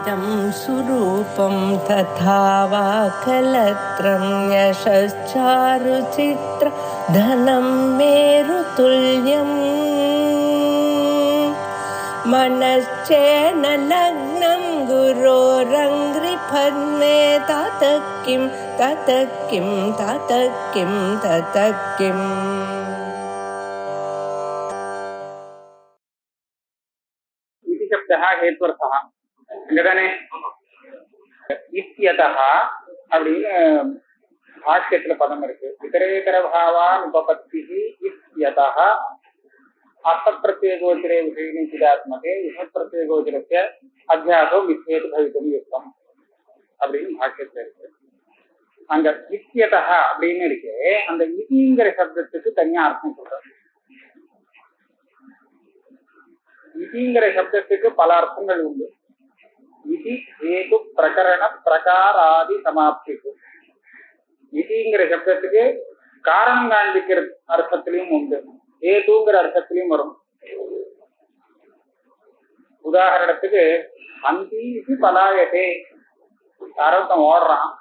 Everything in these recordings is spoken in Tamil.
इदं सुरूपं तथा वा कलत्रं यशश्चारुचित्र धनं मेरुतुल्यम् मनश्चेन लग्नं गुरोरङ्घ्रिपद्मे ततः किं ततः किं ततः किं ततः किम् हेत्वर्थः இங்கதானே இத்யதஹ அப்படின்னு பாஷ்யத்துல பதம் இருக்கு. இதரேதர பாவான் உபபத்திஹி இத்யதஹ அசப்பிரத்யேகோச்சரே விஷயினி சிதாத்மகே விசப்பிரத்யேகோச்சரஸ்ய அத்தியாசோ வித்யேது பவித்தும் யுக்தம் அப்படின்னு பாஷ்யத்துல இருக்கு. அங்க இத்யதஹ அப்படின்னு இருக்கு. அந்த இதிங்கிற சப்தத்துக்கு தனியா அர்த்தம் சொல்றாங்க. இதிங்கிற சப்தத்துக்கு பல அர்த்தங்கள் உண்டு. இதி ஹேது பிரகரண பிரகாராதி சமாப்திக்கு. இதிங்கிற சப்தத்துக்கு காரணம் காண்பிக்கிற அர்த்தத்திலையும் உண்டு, ஹேதுங்கிற அர்த்தத்திலையும் வரும். உதாரணத்துக்கு அந்தி பலாயதே, யாரொருத்தன் ஓடுறான்,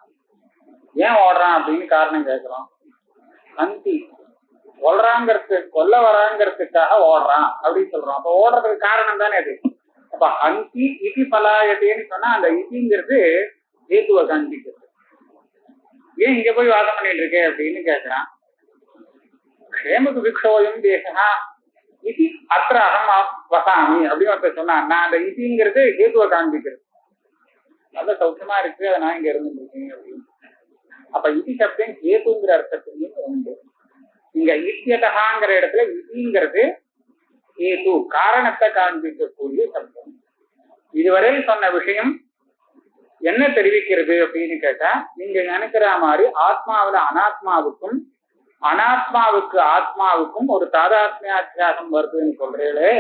ஏன் ஓடுறான் அப்படின்னு காரணம் கேட்கிறோம். அந்தி கொல்ல வராங்கிறதுக்காக ஓடுறான் அப்படின்னு சொல்றோம். அப்ப ஓடுறதுக்கு காரணம் தானே அது. அப்ப அந்தி இதி பலாயத்தேன்னு சொன்னா அந்த இதிங்கிறது ஹேத்துவ காண்பிக்கிறது. ஏன் இங்க போய் வாதம் பண்ணிட்டு இருக்கே அப்படின்னு கேட்கிறான். க்ஷேமது விக்ஷோயம் தேசா இதி அത്ര அகம் வசாமி அப்படின்னு ஒருத்தர் சொன்னான். நான் அந்த இதிங்கிறது ஹேத்துவ காண்பிக்கிறது. நல்ல சௌக்கியமா இருக்கு, அதை நான் இங்க இருந்துருக்கேன் அப்படின்னு. அப்ப இதி சப்தம் ஹேத்துங்கிற அர்த்தத்திலையும் உண்டு. இங்க இத்தியதகாங்கிற இடத்துல இதிங்கிறது ஹேது, காரணத்தை காண்பிக்கக்கூடிய சப்தம். இதுவரை சொன்ன விஷயம் என்ன தெரிவிக்கிறது அப்படின்னு கேட்டா, நீங்க நினைக்கிற மாதிரி ஆத்மாவில அனாத்மாவுக்கும் அனாத்மாவுக்கு ஆத்மாவுக்கும் ஒரு தாதாத்மியாத்தியாசம் வருதுன்னு சொல்றீங்களே,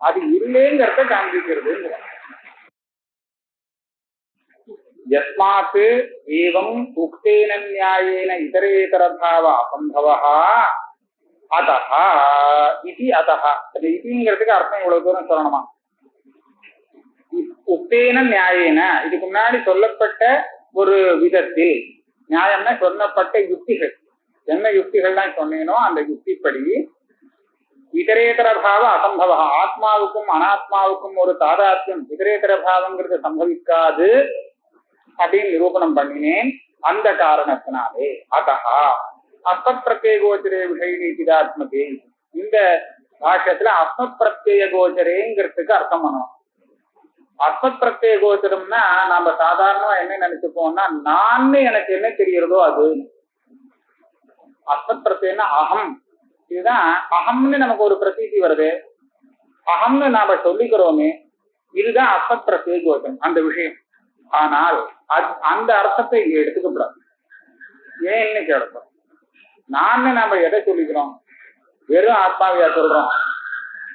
அது இல்லைங்கிறத காண்பிக்கிறதுங்கிற. யஸ்மாத் ஏவம் உக்தேன நியாயேன இதரேதர பாவ அசம்பவः அதஹ இதி அதஹ. அது இதிங்கிறதுக்கு அர்த்தம் இவ்வளவு தூரம் சொல்லணுமா? உக்தேன நியாயேன, இதுக்கு முன்னாடி சொல்லப்பட்ட ஒரு விதத்தில், நியாயம்னா சொல்லப்பட்ட யுக்திகள், என்ன யுக்திகள்லாம் சொன்னேனோ அந்த யுக்திப்படி இதரேதர பாவ அசம்பவः, ஆத்மாவுக்கும் அனாத்மாவுக்கும் ஒரு தாதாத்மியம் இதரேதர பாவங்கிறது சம்பவிக்காது அப்படின்னு நிரூபணம் பண்ணினேன். அந்த காரணத்தினாலே அதஹா அஸ்மத் பிரத்யேக கோச்சரே விஷயினி சிதாத்மகே, இந்த பாஷ்யத்துல அஸ்மத் பிரத்யேக கோச்சரேங்கிறதுக்கு அர்த்தம் பண்ணணும். அஸ்மத் பிரத்யேக கோச்சரம்னா நம்ம சாதாரணமா என்ன நினைச்சுப்போம்னா, நான் எனக்கு என்ன தெரிகிறதோ அது. அஸ்மத் பிரத்யேகம்னா அகம். இதுதான் அகம்னு நமக்கு ஒரு பிரதீதி வருது, அகம்னு நாம சொல்லிக்கிறோமே, இதுதான் அஸ்மத் பிரத்யேக கோச்சரம் அந்த விஷயம். ஆனால் அந்த அர்த்தத்தை எடுத்துக்கப்படாது. ஏன்னு கேட்போம். நான் நாம எதை சொல்லிக்கிறோம்? வெறும் ஆத்மாவையா சொல்றோம்.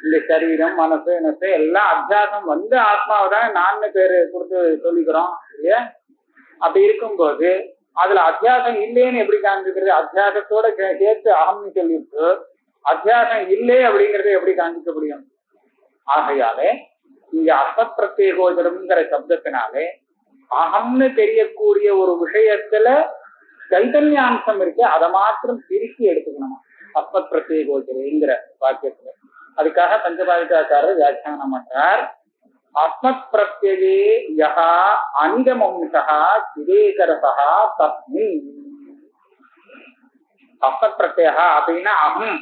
இந்த சரீரம் மனசு நசு எல்லாம் அத்தியாசம் வந்து ஆத்மாவை தான் நான் பேரு கொடுத்து சொல்லிக்கிறோம் இல்லையா? அப்படி இருக்கும்போது அதுல அத்தியாசம் இல்லைன்னு எப்படி காண்பிக்கிறது? அத்தியாசத்தோட சேர்த்து அகம்னு சொல்லிட்டு அத்தியாசம் இல்லை அப்படிங்கறத எப்படி காண்பிக்க முடியும்? ஆகையாலே இங்க அஸ்மத் பிரத்யேகோச்சரம்ங்கிற சப்தத்தினாலே அகம்னு தெரியக்கூடிய ஒரு விஷயத்துல சைதன்யாம்சம் இருக்கு, அதை மாத்திரம் பிரிச்சு எடுத்துக்கணும் அஸ்மத் பிரத்யேகோச்சரேங்கிற வாக்கியத்துல. அதுக்காக பஞ்சபாதிகாரர் வியாக்கியானம் பண்றார். அஸ்மத் பிரத்யே யஹா அனிதமம்சா சிதேகரசா தஸ்மின். அஸ்மத் பிரத்யா அப்படின்னா அகம்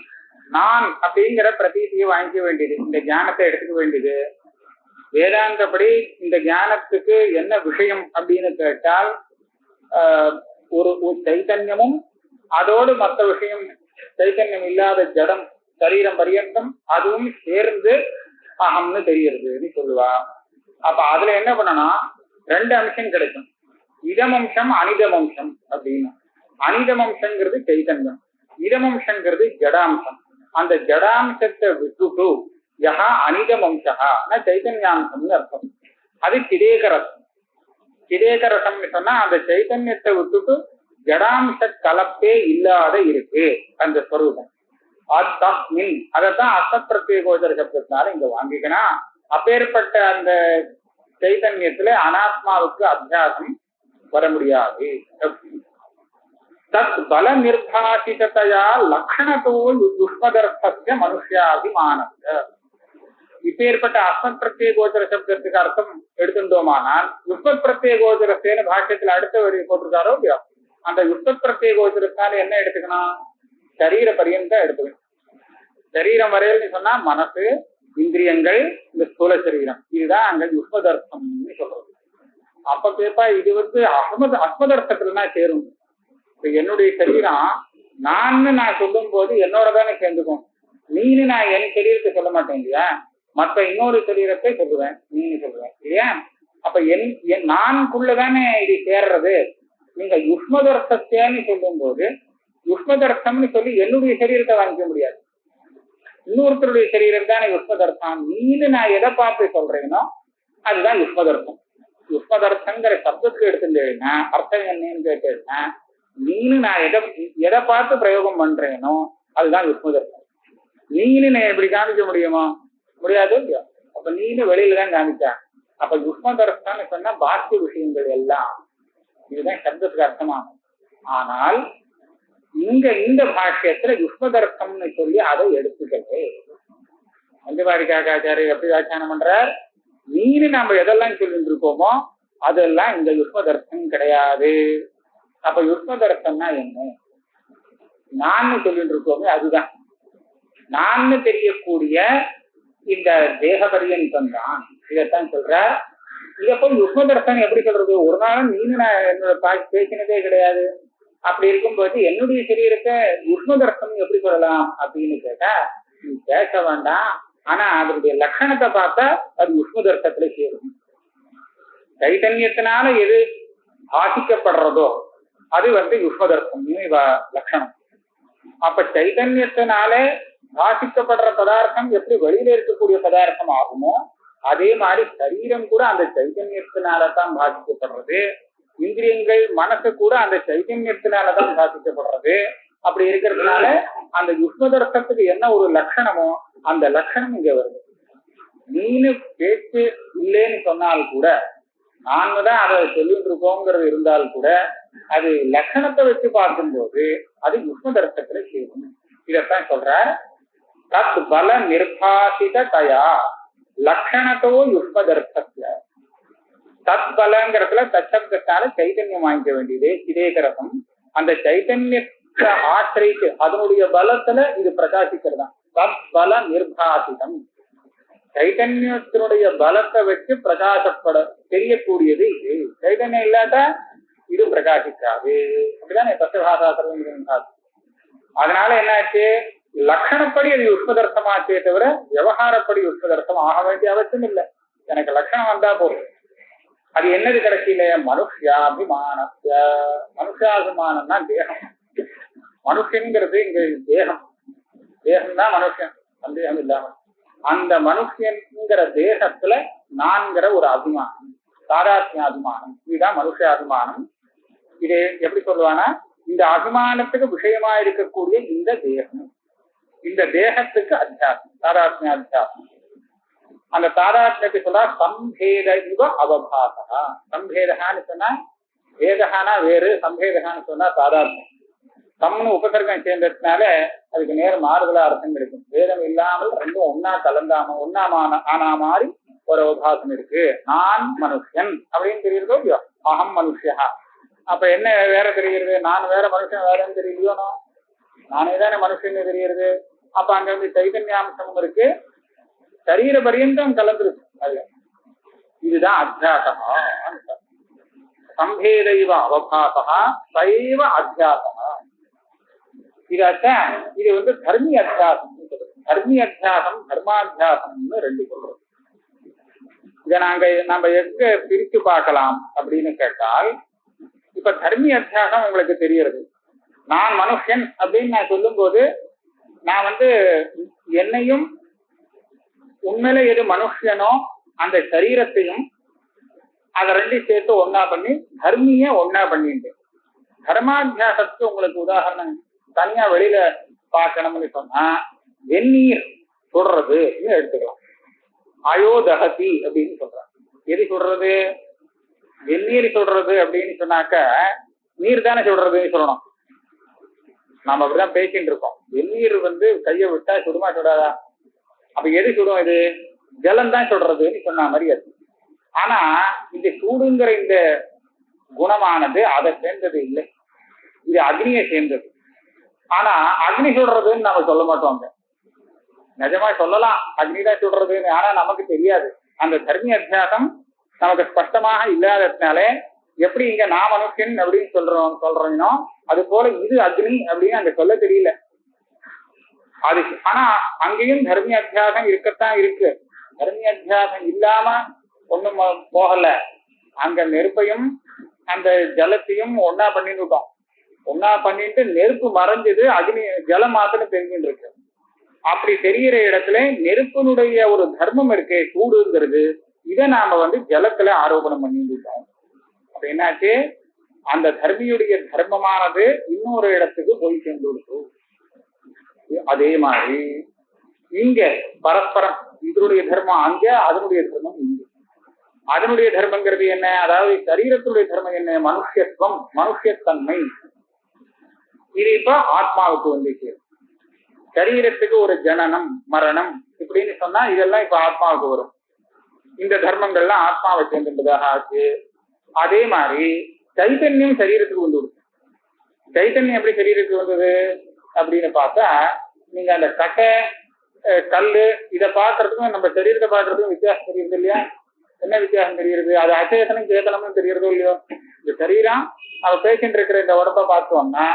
நான் அப்படிங்கிற பிரதீதியை வாங்கிக்க வேண்டியது, இந்த ஞானத்தை எடுத்துக்க வேண்டியது. வேதாந்தப்படி இந்த ஞானத்துக்கு என்ன விஷயம் அப்படின்னு கேட்டால் ஒரு சைத்தன்யமும் அதோடு மற்ற விஷயம் சைத்தன்யம் இல்லாத ஜடம் சரீரம் பரியந்தம் அதுவும் சேர்ந்து அகம்னு தெரியுதுன்னு சொல்லுவா. அப்ப அதுல என்ன பண்ணணும், ரெண்டு அம்சம் கிடைக்கும், இதமம்சம் அனிதமம்சம் அப்படின்னு. அனிதமம்சங்கிறது சைத்தன்யம், இதமம்சங்கிறது ஜடாம்சம். அந்த ஜடாம்சத்தை விட்டுட்டு யஹா அனிதமம்சா சைத்தன்யாம்சம்னு அர்த்தம். அது சிதேகரசம். சிதேகரசம்னு சொன்னா அந்த சைத்தன்யத்தை விட்டுட்டு ஜடாம்ச கலப்பே இல்லாத இருக்கு அந்த ஸ்வரூபம். அதைத்தான் அசத் பிரத்யேகோச்சர சப்தத்தினால இங்க வாங்கிக்கணும். அப்பேற்பட்ட அந்த சைதன்யத்துல அனாத்மாவுக்கு அத்தியாசம் வர முடியாது. தத் பல நிர்பாசிதத்தையா லக்ஷணத்தோ யுஷ்மதர்த்தஸ்ய மனுஷ்யாபிமானஸ்ய. இப்பேற்பட்ட அஸ்மத் பிரத்யேக கோச்சர சப்தத்துக்கு அர்த்தம் எடுத்துட்டோமானால் யுஷ்மத் பிரத்யேக கோச்சரத்தேன்னு பாஷ்யத்துல அடுத்த வரி போட்டிருக்காரோ இல்லையா, அந்த யுஷ்மத் பிரத்யேக கோச்சரத்தால என்ன எடுத்துக்கணும்? சரீர பரியந்தம் எடுத்துக்கணும். சரீரம் வரையில் சொன்னா மனசு, இந்திரியங்கள், இந்த ஸ்தூல சரீரம், இதுதான் அங்க யுஷ்மதர்த்தம்னு சொல்றது. அப்ப கேப்பா இது அஸ்மதர்த்தத்துலன்னா சேரும். இப்ப என்னுடைய சரீரம் நான் சொல்லும் போது என்னோட தானே சேர்ந்துக்கும். நீனு நான் என் சரீரத்தை சொல்ல மாட்டேன் இல்லையா, மற்ற இன்னொரு சரீரத்தை சொல்லுவேன், நீங்க சொல்லுவேன் இல்லையா. அப்ப நான்குள்ளதானே இது சேர்றது. நீங்க யுஷ்மதர்த்தத்தேன்னு சொல்லும் போது யுஷ்மதர்த்தம்னு சொல்லி என்னுடைய சரீரத்தை வாங்கிக்க முடியாது, இன்னொருத்தருடைய சரீரம் தானே யுஷ்மதர்த்தம். நீனு நான் எதை பார்த்து சொல்றேனோ அதுதான் யுஷ்மதர்த்தம். யுஷ்மதர்த்தங்கிற சப்தத்துக்கு எடுத்துட்டேன்னா அர்த்தம் என்னன்னு கேட்டேன்னா, நீனு நான் எதை பார்த்து பிரயோகம் பண்றேனோ அதுதான் யுஷ்மதர்த்தம். நீனு நான் எப்படி காமிக்க முடியுமா? முடியாது இல்லையா. அப்ப நீனு வெளியில தான் காமிச்சா. அப்ப யுஷ்மதர்த்தம்னு சொன்னா பாக்கிய விஷயங்கள் எல்லாம், இதுதான் சப்தத்துக்கு அர்த்தமாகும். ஆனால் இங்க இந்த பாஷ்யத்துல யுஷ்மதர்த்தம்னு சொல்லி அதை எடுத்துக்கிறது. பஞ்சபாரிகாச்சாரியர் எப்படி வியாக்கியானம் பண்றார்? நீனு நம்ம எதெல்லாம் சொல்லிட்டு இருக்கோமோ அதெல்லாம் இந்த யுஷ்மதர்த்தம் கிடையாது. அப்ப யுஷ்மதர்த்தம்னா என்ன? நான் சொல்லிட்டு இருக்கோமே அதுதான். நான் தெரியக்கூடிய இந்த தேக பரியந்தம் தான். இதைத்தான் சொல்ற. இதை போய் யுஷ்மதர்த்தம் எப்படி சொல்றது? ஒரு நாளும் நீனு நான் என்னோட பேசினதே கிடையாது. அப்படி இருக்கும்போது என்னுடைய சரீரத்தை யுஷ்மதர்த்தம் எப்படி சொல்லலாம் அப்படின்னு கேட்டா, நீ பேச வேண்டாம். ஆனா அதனுடைய லட்சணத்தை பார்த்தா அது யுஷ்மதர்த்தத்துல சேரும். சைதன்யத்தினால எது பாதிக்கப்படுறதோ அது யுஷ்மதர்த்தம் லட்சணம். அப்ப சைதன்யத்தினால பாதிக்கப்படுற பதார்த்தம் எப்படி வெளியில இருக்கக்கூடிய பதார்த்தம் ஆகுமோ அதே மாதிரி சரீரம் கூட அந்த சைதன்யத்தினாலதான் பாதிக்கப்படுறது. இந்திரியங்கள், மனசு கூட அந்த சைதன்யத்தினாலதான் பாதிக்கப்படுறது. அப்படி இருக்கிறதுனால அந்த யுஷ்மதர்த்தத்துக்கு என்ன ஒரு லட்சணமோ அந்த லட்சணம் இங்க வருது. நீனு பேச்சு இல்லைன்னு சொன்னால் கூட, நாங்க தான் அதை சொல்லிட்டு இருக்கோங்கிறது இருந்தால் கூட, அது லட்சணத்தை வச்சு பார்க்கும்போது அது யுஷ்மதர்த்தத்துல சேரும். இதத்தான் சொல்ற. தத் பல நிர்பாசித தயா லட்சணத்தோ யுஷ்மதர்த்தத்துல. தத் பலங்கிறதுல தச்சப்தத்தால சைதன்யம் வாங்கிக்க வேண்டியது சிதேகரசம். அந்த சைதன்யத்தை ஆசிரித்து அதனுடைய பலத்துல இது பிரகாசிக்கிறதா. தத் பல நிர்பாசிதம், சைதன்யத்தினுடைய பலத்தை வச்சு பிரகாசப்பட தெரியக்கூடியது இது. சைதன்யம் இல்லாட்டா இது பிரகாசிக்காது. அப்படிதான் தத்துவபாசாஸ்திரம். அதனால என்னாச்சு, லட்சணப்படி அது யுஷ்மதர்த்தமாச்சே தவிர விவகாரப்படி யுஷ்மதர்த்தம் ஆக வேண்டிய அவசியம் இல்லை. எனக்கு லட்சணம் வந்தா போதும். அது என்னது கடைசியில? மனுஷ்யாபிமானஸ்ய. மனுஷாபிமானம்னா தேகம். மனுஷங்கிறது இங்க தேகம். தேகம்தான் மனுஷன், சந்தேகம் இல்லாம. அந்த மனுஷன்கிற தேகத்துல நான்கிற ஒரு அபிமானம், தாதாத்மியாபிமானம், இதுதான் மனுஷாபிமானம். இது எப்படி சொல்லுவானா, இந்த அபிமானத்துக்கு விஷயமா இருக்கக்கூடிய இந்த தேகம், இந்த தேகத்துக்கு அத்தியாசம், தாதாத்மிய அத்தியாசம். அந்த தாதாத்மியத்தை சொல்றா சம்பேத இவ அவபாசா. சம்பேதகான்னு சொன்னா வேதகானா வேறு, சம்பேதகான்னு சொன்னா தாதாத்மியம். சம்னு உபசர்க்கம் சேர்ந்ததுனால அதுக்கு நேர மாறுதலா அர்த்தம் கிடைக்கும். வேதம் இல்லாமல் ரெண்டும் ஒன்னா கலந்தாம ஆனா மாதிரி ஒரு அவபாசம் இருக்கு. நான் மனுஷன் அப்படின்னு தெரியுறதோ இல்லையோ, அகம் மனுஷா. அப்ப என்ன வேற தெரிகிறது? நான் வேற, மனுஷன் வேறன்னு தெரியலையோ? நானே தானே மனுஷன்னு தெரிகிறது. அப்ப அங்க சைதன்யாம்சமும் இருக்கு, சரீர பரியந்தம் கலந்துருக்கு. அது இதுதான் அத்தியாசமா. சம்பேதைவ அவபாசா சைவ அத்தியாசமா. இதாத்தான் இது தர்மி அத்தியாசம். தர்மி அத்தியாசம், தர்மாத்தியாசம்னு ரெண்டு சொல்றோம். இதை நம்ம எங்க பிரித்து பார்க்கலாம் அப்படின்னு கேட்டால், இப்ப தர்மி அத்தியாசம் உங்களுக்கு தெரியறது. நான் மனுஷன் அப்படின்னு நான் சொல்லும் போது நான் என்னையும் உண்மையில எது மனுஷனோ அந்த சரீரத்தையும் அதை ரெண்டையும் சேர்த்து ஒன்னா பண்ணி தர்மிய ஒன்னா பண்ணிட்டு. தர்மாத்தியாசத்துக்கு உங்களுக்கு உதாரணம் தனியா வெளியில பார்க்கணும்னு சொன்னா வெந்நீர் சுடுறது எடுத்துக்கலாம். அயோதகதி அப்படின்னு சொல்றாங்க. எது சொல்றது? வெந்நீர் சொல்றது அப்படின்னு சொன்னாக்க நீர் தானே சொல்றதுன்னு சொல்லணும். நாம அப்படிதான் பேசிட்டு இருக்கோம். வெந்நீர் கையை விட்டா சுடுமா சுடாதா? அப்ப எது சுடும்? இது ஜலம் தான் சொல்றதுன்னு சொன்ன மாதிரி அது. ஆனா இந்த சூடுங்கிற இந்த குணமானது அதை சேர்ந்தது இல்லை, இது அக்னியை சேர்ந்தது. ஆனா அக்னி சொல்றதுன்னு நாம சொல்ல மாட்டோம். நிஜமா சொல்லலாம் அக்னிதான் சொல்றதுன்னு, ஆனா நமக்கு தெரியாது. அந்த தர்மி அத்தியாசம் நமக்கு ஸ்பஷ்டமாக இல்லாததுனாலே எப்படி இங்க நான் மனுஷன் அப்படின்னு சொல்றோம் அது போல இது அக்னி அப்படின்னு அங்க சொல்ல தெரியல. அது ஆனா அங்கேயும் தர்மி அத்தியாசம் இருக்கத்தான் இருக்கு. தர்மி அத்தியாசம் இல்லாம ஒண்ணும் போகல. அங்க நெருப்பையும் அந்த ஜலத்தையும் ஒன்னா பண்ணிட்டுட்டோம். ஒன்னா பண்ணிட்டு நெருப்பு மறைஞ்சது, அக்னி ஜலம் மாத்திரம் தெரிஞ்சுட்டு இருக்கு. அப்படி தெரிகிற இடத்துல நெருப்பினுடைய ஒரு தர்மம் இருக்கே சூடுங்கிறது, இதை நாம ஜலத்துல ஆரோபணம் பண்ணிட்டுட்டோம். அப்ப என்னாச்சு? அந்த தர்மியுடைய தர்மமானது இன்னொரு இடத்துக்கு போய் சேர்ந்து கொடுத்து. அதே மாதிரி இங்க பரஸ்பரம் இதனுடைய தர்மம் அங்க, அதனுடைய தர்மம் இங்க. அதனுடைய தர்மங்கிறது என்ன? அதாவது சரீரத்துடைய தர்மம் என்ன? மனுஷத்துவம், மனுஷத்தன்மை. இது இப்ப ஆத்மாவுக்கு சேரும். சரீரத்துக்கு ஒரு ஜனனம் மரணம் இப்படின்னு சொன்னா இதெல்லாம் இப்ப ஆத்மாவுக்கு வரும். இந்த தர்மங்கள்லாம் ஆத்மாவை சேர்ந்துள்ளதாக ஆச்சு. அதே மாதிரி சைத்தன்யம் சரீரத்துக்கு வந்துடும். சைத்தன்யம் எப்படி சரீரத்துக்கு வந்தது அப்படின்னு பார்த்தா, நீங்க அந்த கட்டை கல்லு இதை பார்க்கறதுக்கும் நம்ம சரீரத்தை பார்க்கறதுக்கும் வித்தியாசம் தெரியுது இல்லையா? என்ன வித்தியாசம் தெரியுது? அது அச்சேதனம் சேதனம்னு தெரியுறதோ இல்லையோ? இந்த சரீரம் அவ பேசிட்டு இருக்கிற இந்த உடம்ப பார்த்தோம்னா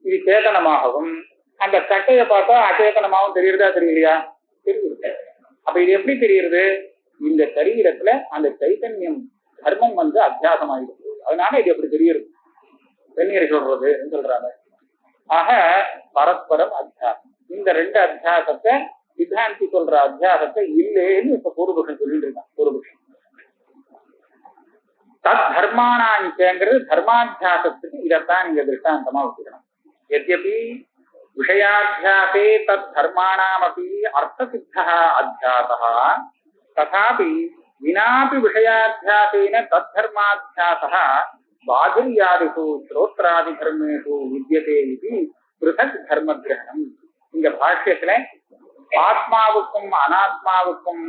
இது சேதனமாகவும், அந்த கட்டையை பார்த்தா அச்சேதனமாகவும் தெரியுறதா தெரியலையா? தெரியுது. அப்ப இது எப்படி தெரியுது? இந்த சரீரத்துல அந்த சைத்தன்யம் தர்மம் அத்தியாசமாயிருக்கு. அதனால இது எப்படி தெரியுது? வெந்நீர் சொல்றதுன்னு சொல்றாங்க. ஆக பரஸ்பரம் அத்தியாசம். இந்த ரெண்டு அத்தியாசத்தை சித்தாந்தி சொல்ற அத்தியாசத்தை இல்லைன்னு இப்ப பூர்வபக்ஷம் சொல்லிட்டு இருக்கான். பூர்வபக்ஷம் தத் தர்மானாங்கிறது தர்மாத்தியாசத்துக்கு இதைத்தான் நீங்க திருஷ்டாந்தமா வச்சுக்கணும். எத்யபி விஷயாத்தியாசே தத் தர்மாணாமபி அர்த்தசித்தः அத்தியாசः ததாபி வினாபி விஷயாத்தியாசேன தத் தர்மாத்தியாசः பாதிரியாதிஷு ஸ்ரோத்ராதி தர்மேஷு வித்யதே இது பிருதக் தர்ம கிரகணம். இங்க பாஷ்யத்துல ஆத்மாவுக்கும் அனாத்மாவுக்கும்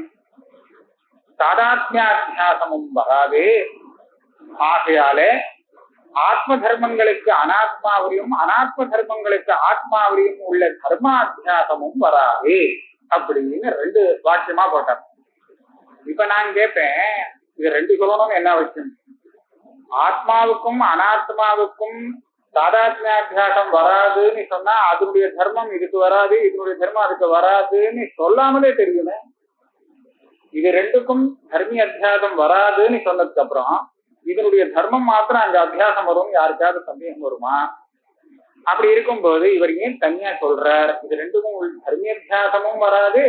தாதாத்மியாத்தியாசமும் வராது. ஆகையாலே ஆத்ம தர்மங்களுக்கு அனாத்மாவிலையும் அனாத்ம தர்மங்களுக்கு ஆத்மாவிலையும் உள்ள தர்மாத்தியாசமும் வராது அப்படின்னு ரெண்டு வாக்கியமா போட்டார். இப்ப நான் கேட்பேன், இது ரெண்டு சொல்லணும்னு என்ன அவசியம்? ஆத்மாவுக்கும் அனாத்மாவுக்கும் தாதாத்மியாத்தியாசம் வராதுன்னு சொன்னா அதனுடைய தர்மம் இதுக்கு வராது, இதனுடைய தர்மம் அதுக்கு வராதுன்னு சொல்லாமலே தெரியுமே. இது ரெண்டுக்கும் தர்மி அத்தியாசம் வராதுன்னு சொன்னதுக்கு அப்புறம் இதனுடைய தர்மம் மாத்திரம் அங்க அத்தியாசம் வரும், யாருக்காவது சந்தேகம் வருமா? அப்படி இருக்கும்போது இவர் ஏன் தனியா சொல்றார்? இது ரெண்டுக்கும் தர்மி அத்தியாசமும் வராது,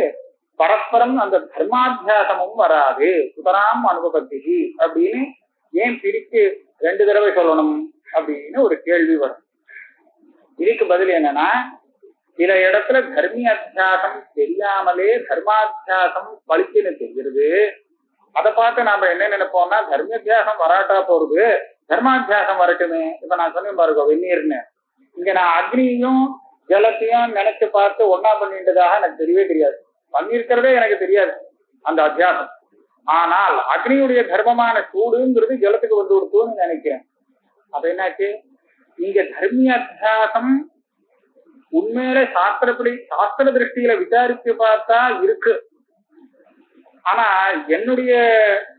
பரஸ்பரம் அந்த தர்மாத்தியாசமும் வராது, சுதராம் அனுபவத்தி அப்படின்னு ஏன் பிரித்து ரெண்டு தடவை சொல்லணும் அப்படின்னு ஒரு கேள்வி வரும். இதுக்கு பதில் என்னன்னா, சில இடத்துல தர்மி அத்தியாசம் தெரியாமலே தர்மாத்தியாசம் பளிச்சுன்னு தெரிகிறது. அதை பார்த்து நாம என்ன நினைப்போம்னா, தர்மாத்தியாசம் வராட்டா போறது, தர்மாத்தியாசம் வரட்டுமே. இப்ப நான் சொன்னேன் பாருங்க வெந்நீர்னு, இங்க நான் அக்னியும் ஜலத்தையும் நினைச்சு பார்த்து ஒன்னா பண்ணிட்டதாக எனக்கு தெரியவே தெரியாது. பண்ணிருக்கிறதே எனக்கு தெரியாது அந்த அத்தியாசம். ஆனால் அக்னியுடைய தர்மமான சூடுங்கிறது ஜலத்துக்கு வந்து கொடுத்தோன்னு நினைக்கிறேன். அப்ப என்னாச்சு? இங்க தர்மி அத்தியாசம் உண்மையில சாஸ்திரப்படி சாஸ்திர திருஷ்டியில விசாரிச்சு பார்த்தா இருக்கு. ஆனா என்னுடைய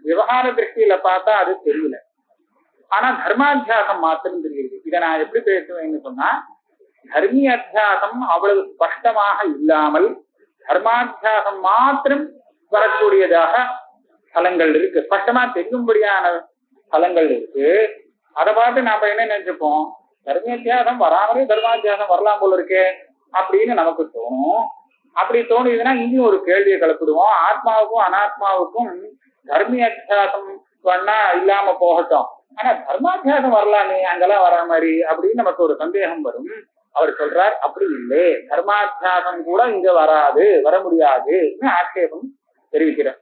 விவகார திருஷ்டியில பார்த்தா அது தெரியல. ஆனா தர்மாத்தியாசம் மாத்திரம் தெரியுது. இதை நான் எப்படி பேசுவேன்னு சொன்னா, தர்மி அத்தியாசம் அவ்வளவு ஸ்பஷ்டமாக இல்லாமல் தர்மாத்தியாசம் மாத்திரம் வரக்கூடியதாக ஸ்தலங்கள் இருக்கு, ஸ்பஷ்டமா தெரியும்படியான ஸ்தலங்கள் இருக்கு. அதை பார்த்து நாம என்ன நினைச்சுப்போம், தர்மாத்தியாசம் வராமலே தர்மாத்தியாசம் வரலாம் போல இருக்கே அப்படின்னு நமக்கு தோணும். அப்படி தோணுதுன்னா இங்கேயும் ஒரு கேள்வியை கிளப்பிடுவோம், ஆத்மாவுக்கும் அனாத்மாவுக்கும் தர்மி அத்தியாசம் வேணா இல்லாம போகட்டும், ஆனா தர்மாத்தியாசம் வரலாமே அங்கெல்லாம் வரா மாதிரி அப்படின்னு நமக்கு ஒரு சந்தேகம் வரும். அவர் சொல்றார், அப்படி இல்லை, தர்மாத்தியாசம் கூட இங்க வராது, வர முடியாதுன்னு ஆட்சேபம் தெரிவிக்கிறார்.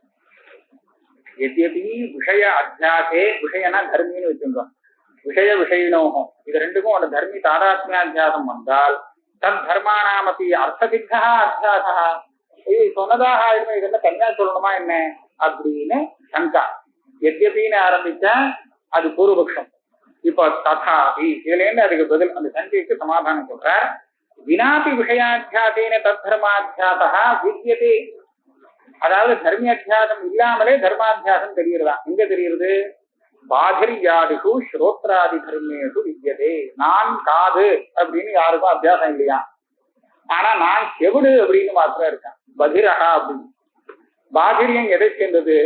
எத்யபி விஷய அத்தியாசே, விஷயனா தர்மின்னு வச்சுருந்தோம், விஷய விஷயினோகம் இது ரெண்டுக்கும் ஒரு தர்மி தாதாத்மியாத்தியாசம் வந்தால் தத் தர்மானாமப்பி அர்த்தசித்தா அத்தியாசா, இது சொன்னதாக ஆயிடுமே, இதெல்லாம் தனியா சொல்லணுமா என்ன அப்படின்னு சங்கா. எத்யபின்னு ஆரம்பிச்சா அது பூர்வபக்ஷம். இப்போ ததாபி இதுல இருந்து அதுக்கு பதில் அந்த சங்கைக்கு சமாதானம் சொல்றார். வினாபி விஷயாத்தியாசேன தத் தர்மாத்தியாசா வித்யதே, அதாவது தர்மி அத்தியாசம் இல்லாமலே தர்மாத்தியாசம் தெரியுறதா. எங்க தெரியுது? பாதிரியாதிஷு ஸ்ரோத்ராதி தர்மேஷு வித்யதே. நான் காது அப்படின்னு யாருக்கும் அத்தியாசம் இல்லையா, ஆனா நான் செவிடு அப்படின்னு மாத்திரம் இருக்கேன், பதிரகா அப்படின்னு. பாதிரியம் எதை சேர்ந்தது?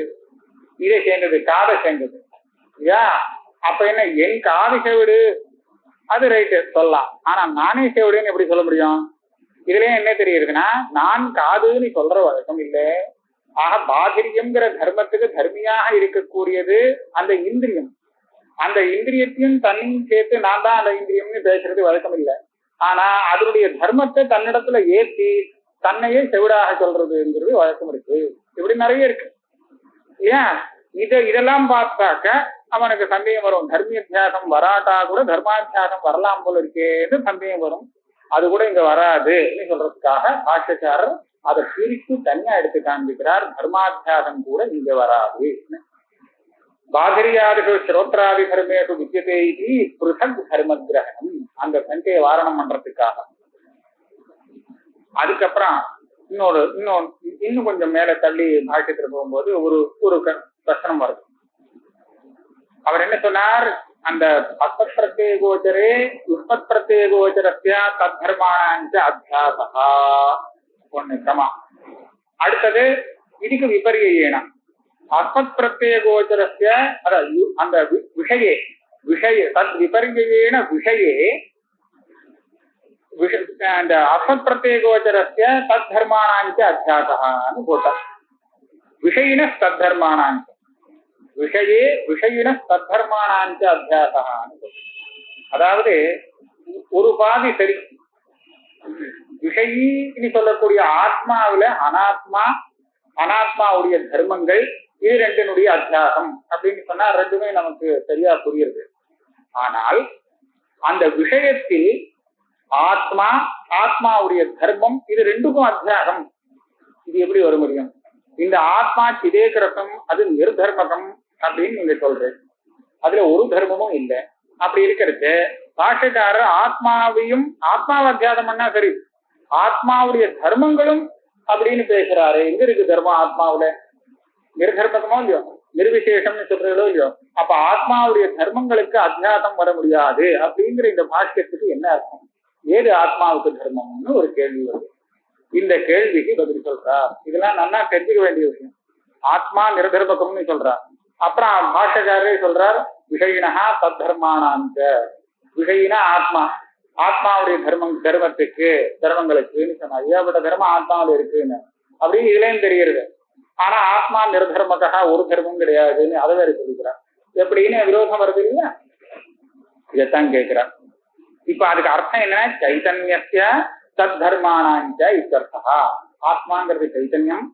இதை சேர்ந்தது, காதை சேர்ந்தது இல்லையா? அப்ப என்ன, என் காது செவிடு அது ரைட்டு சொல்லலாம், ஆனா நானே செவிடுன்னு எப்படி சொல்ல முடியும்? இதுலயே என்ன தெரியுதுன்னா, நான் காதுன்னு சொல்ற வழக்கம் இல்லை. ஆக பாதிரியம்ங்கிற தர்மத்துக்கு தர்மியாக இருக்கக்கூடியது அந்த இந்திரியம். அந்த இந்திரியத்தையும் தன்னையும் சேர்த்து நான் தான் அந்த இந்திரியம்னு பேசுறது வழக்கம் இல்லை. ஆனா அதனுடைய தர்மத்தை தன்னிடத்துல ஏற்றி தன்னையே செவிடாக சொல்றதுங்கிறது வழக்கம் இருக்கு. இப்படி நிறைய இருக்கு ஏன் இதெல்லாம் பார்த்தாக்க அவனுக்கு சந்தேகம் வரும். தர்மியத்தியாசம் வராட்டா கூட தர்மாத்தியாசம் வரலாம் போல இருக்கேன்னு சந்தேகம் வரும். அது கூட இங்க வராதுன்னு சொல்றதுக்காக பாஷ்யக்காரர் அதை பிரித்து தனியா எடுத்து காண்பிக்கிறார். தர்மாத்தியாசம் கூட இங்க வராது. பாதிரியாதிஷு ஸ்ரோத்ராதி தர்மேஷு வித்யதே இதி பிருதக் தர்ம கிரகணம், அந்த சங்கையை வாரணம் பண்றதுக்காக. அதுக்கப்புறம் இன்னும் கொஞ்சம் மேல தள்ளி பாஷ்யத்துல போகும்போது ஒரு பிரச்சனம் வருது. அவர் என்ன சொன்னார்? அந்த அஸ்மத் பிரத்யய கோச்சரே உஸ்மத் பிரத்யய கோச்சரஸ்ய தத் தர்மாணாஞ்ச அத்தியாசா ஒண்ணு கிரமா. அடுத்தது இதுக்கு விபரியேன அஸ்மத் பிரத்யய கோச்சரஸ்ய அந்த விஷய தத் விபரியேன விஷயே அந்த அஸ்மத் பிரத்யய கோச்சரஸ்ய தத் தர்மாணாஞ்ச அத்தியாசான்னு போட்டார். விஷயின தத் தர்மாணாஞ்ச விஷயே விஷயின தத் தர்மாணாஞ்ச அத்தியாசான்னு போட்டார். அதாவது ஒரு பாதி சரி, விஷயின்னு சொல்லக்கூடிய ஆத்மாவில அனாத்மாவுடைய தர்மங்கள் இது ரெண்டினுடைய அத்தியாசம் அப்படின்னு சொன்னா ரெண்டுமே நமக்கு சரியா புரியுது. ஆனால் அந்த விஷயத்தில் ஆத்மாவுடைய தர்மம் இது ரெண்டுக்கும் அத்தியாசம், இது எப்படி வர முடியும்? இந்த ஆத்மா சிதேகரசம், அது நிர்தர்மகம் அப்படின்னு நீங்க சொல்றேன். அதுல ஒரு தர்மமும் இல்லை. அப்படி இருக்கிறது பாஷ்யக்காரர் ஆத்மாவை அத்தியாசம் பண்ணா சரி, ஆத்மாவுடைய தர்மங்களும் அப்படின்னு பேசுறாரு. எங்க இருக்கு தர்மம் ஆத்மாவுல? நிர்தர்மகமோ இல்லையோ, நிர்விசேஷம்னு சொல்றதோ இல்லையோ, அப்ப ஆத்மாவுடைய தர்மங்களுக்கு அத்தியாசம் வர முடியாது அப்படிங்கிற இந்த பாஷ்யத்துக்கு என்ன அர்த்தம்? ஏது ஆத்மாவுக்கு தர்மம்னு ஒரு கேள்வி வருது. இந்த கேள்விக்கு பதில் சொல்றார். இதெல்லாம் நல்லா தெரிஞ்சுக்க வேண்டிய விஷயம். ஆத்மா நிர்தர்மகம்னு சொல்றார். அப்புறம் பாஷ்யக்காரரே சொல்றார் விஷயினா தத் தர்மானாஞ்ச. விஷயினா ஆத்மாவுடைய தர்மங்களுக்குன்னு சொன்னா ஏகப்பட்ட தர்மம் ஆத்மாவில் இருக்குன்னு அப்படின்னு இதுலயும் தெரியுது. ஆனா ஆத்மா நிர்தர்மகா, ஒரு தர்மம் கிடையாதுன்னு அதை வேற சொல்லிக்கிறார். எப்படின்னு விரோதம் வருது இல்லையா? இதைத்தான் கேட்கிறார். இப்ப அதுக்கு அர்த்தம் என்ன? சைத்தன்யஸ்ய தத் தர்மானாஞ்ச இத்தர்த்தா. ஆத்மாங்கிறது சைத்தன்யம்,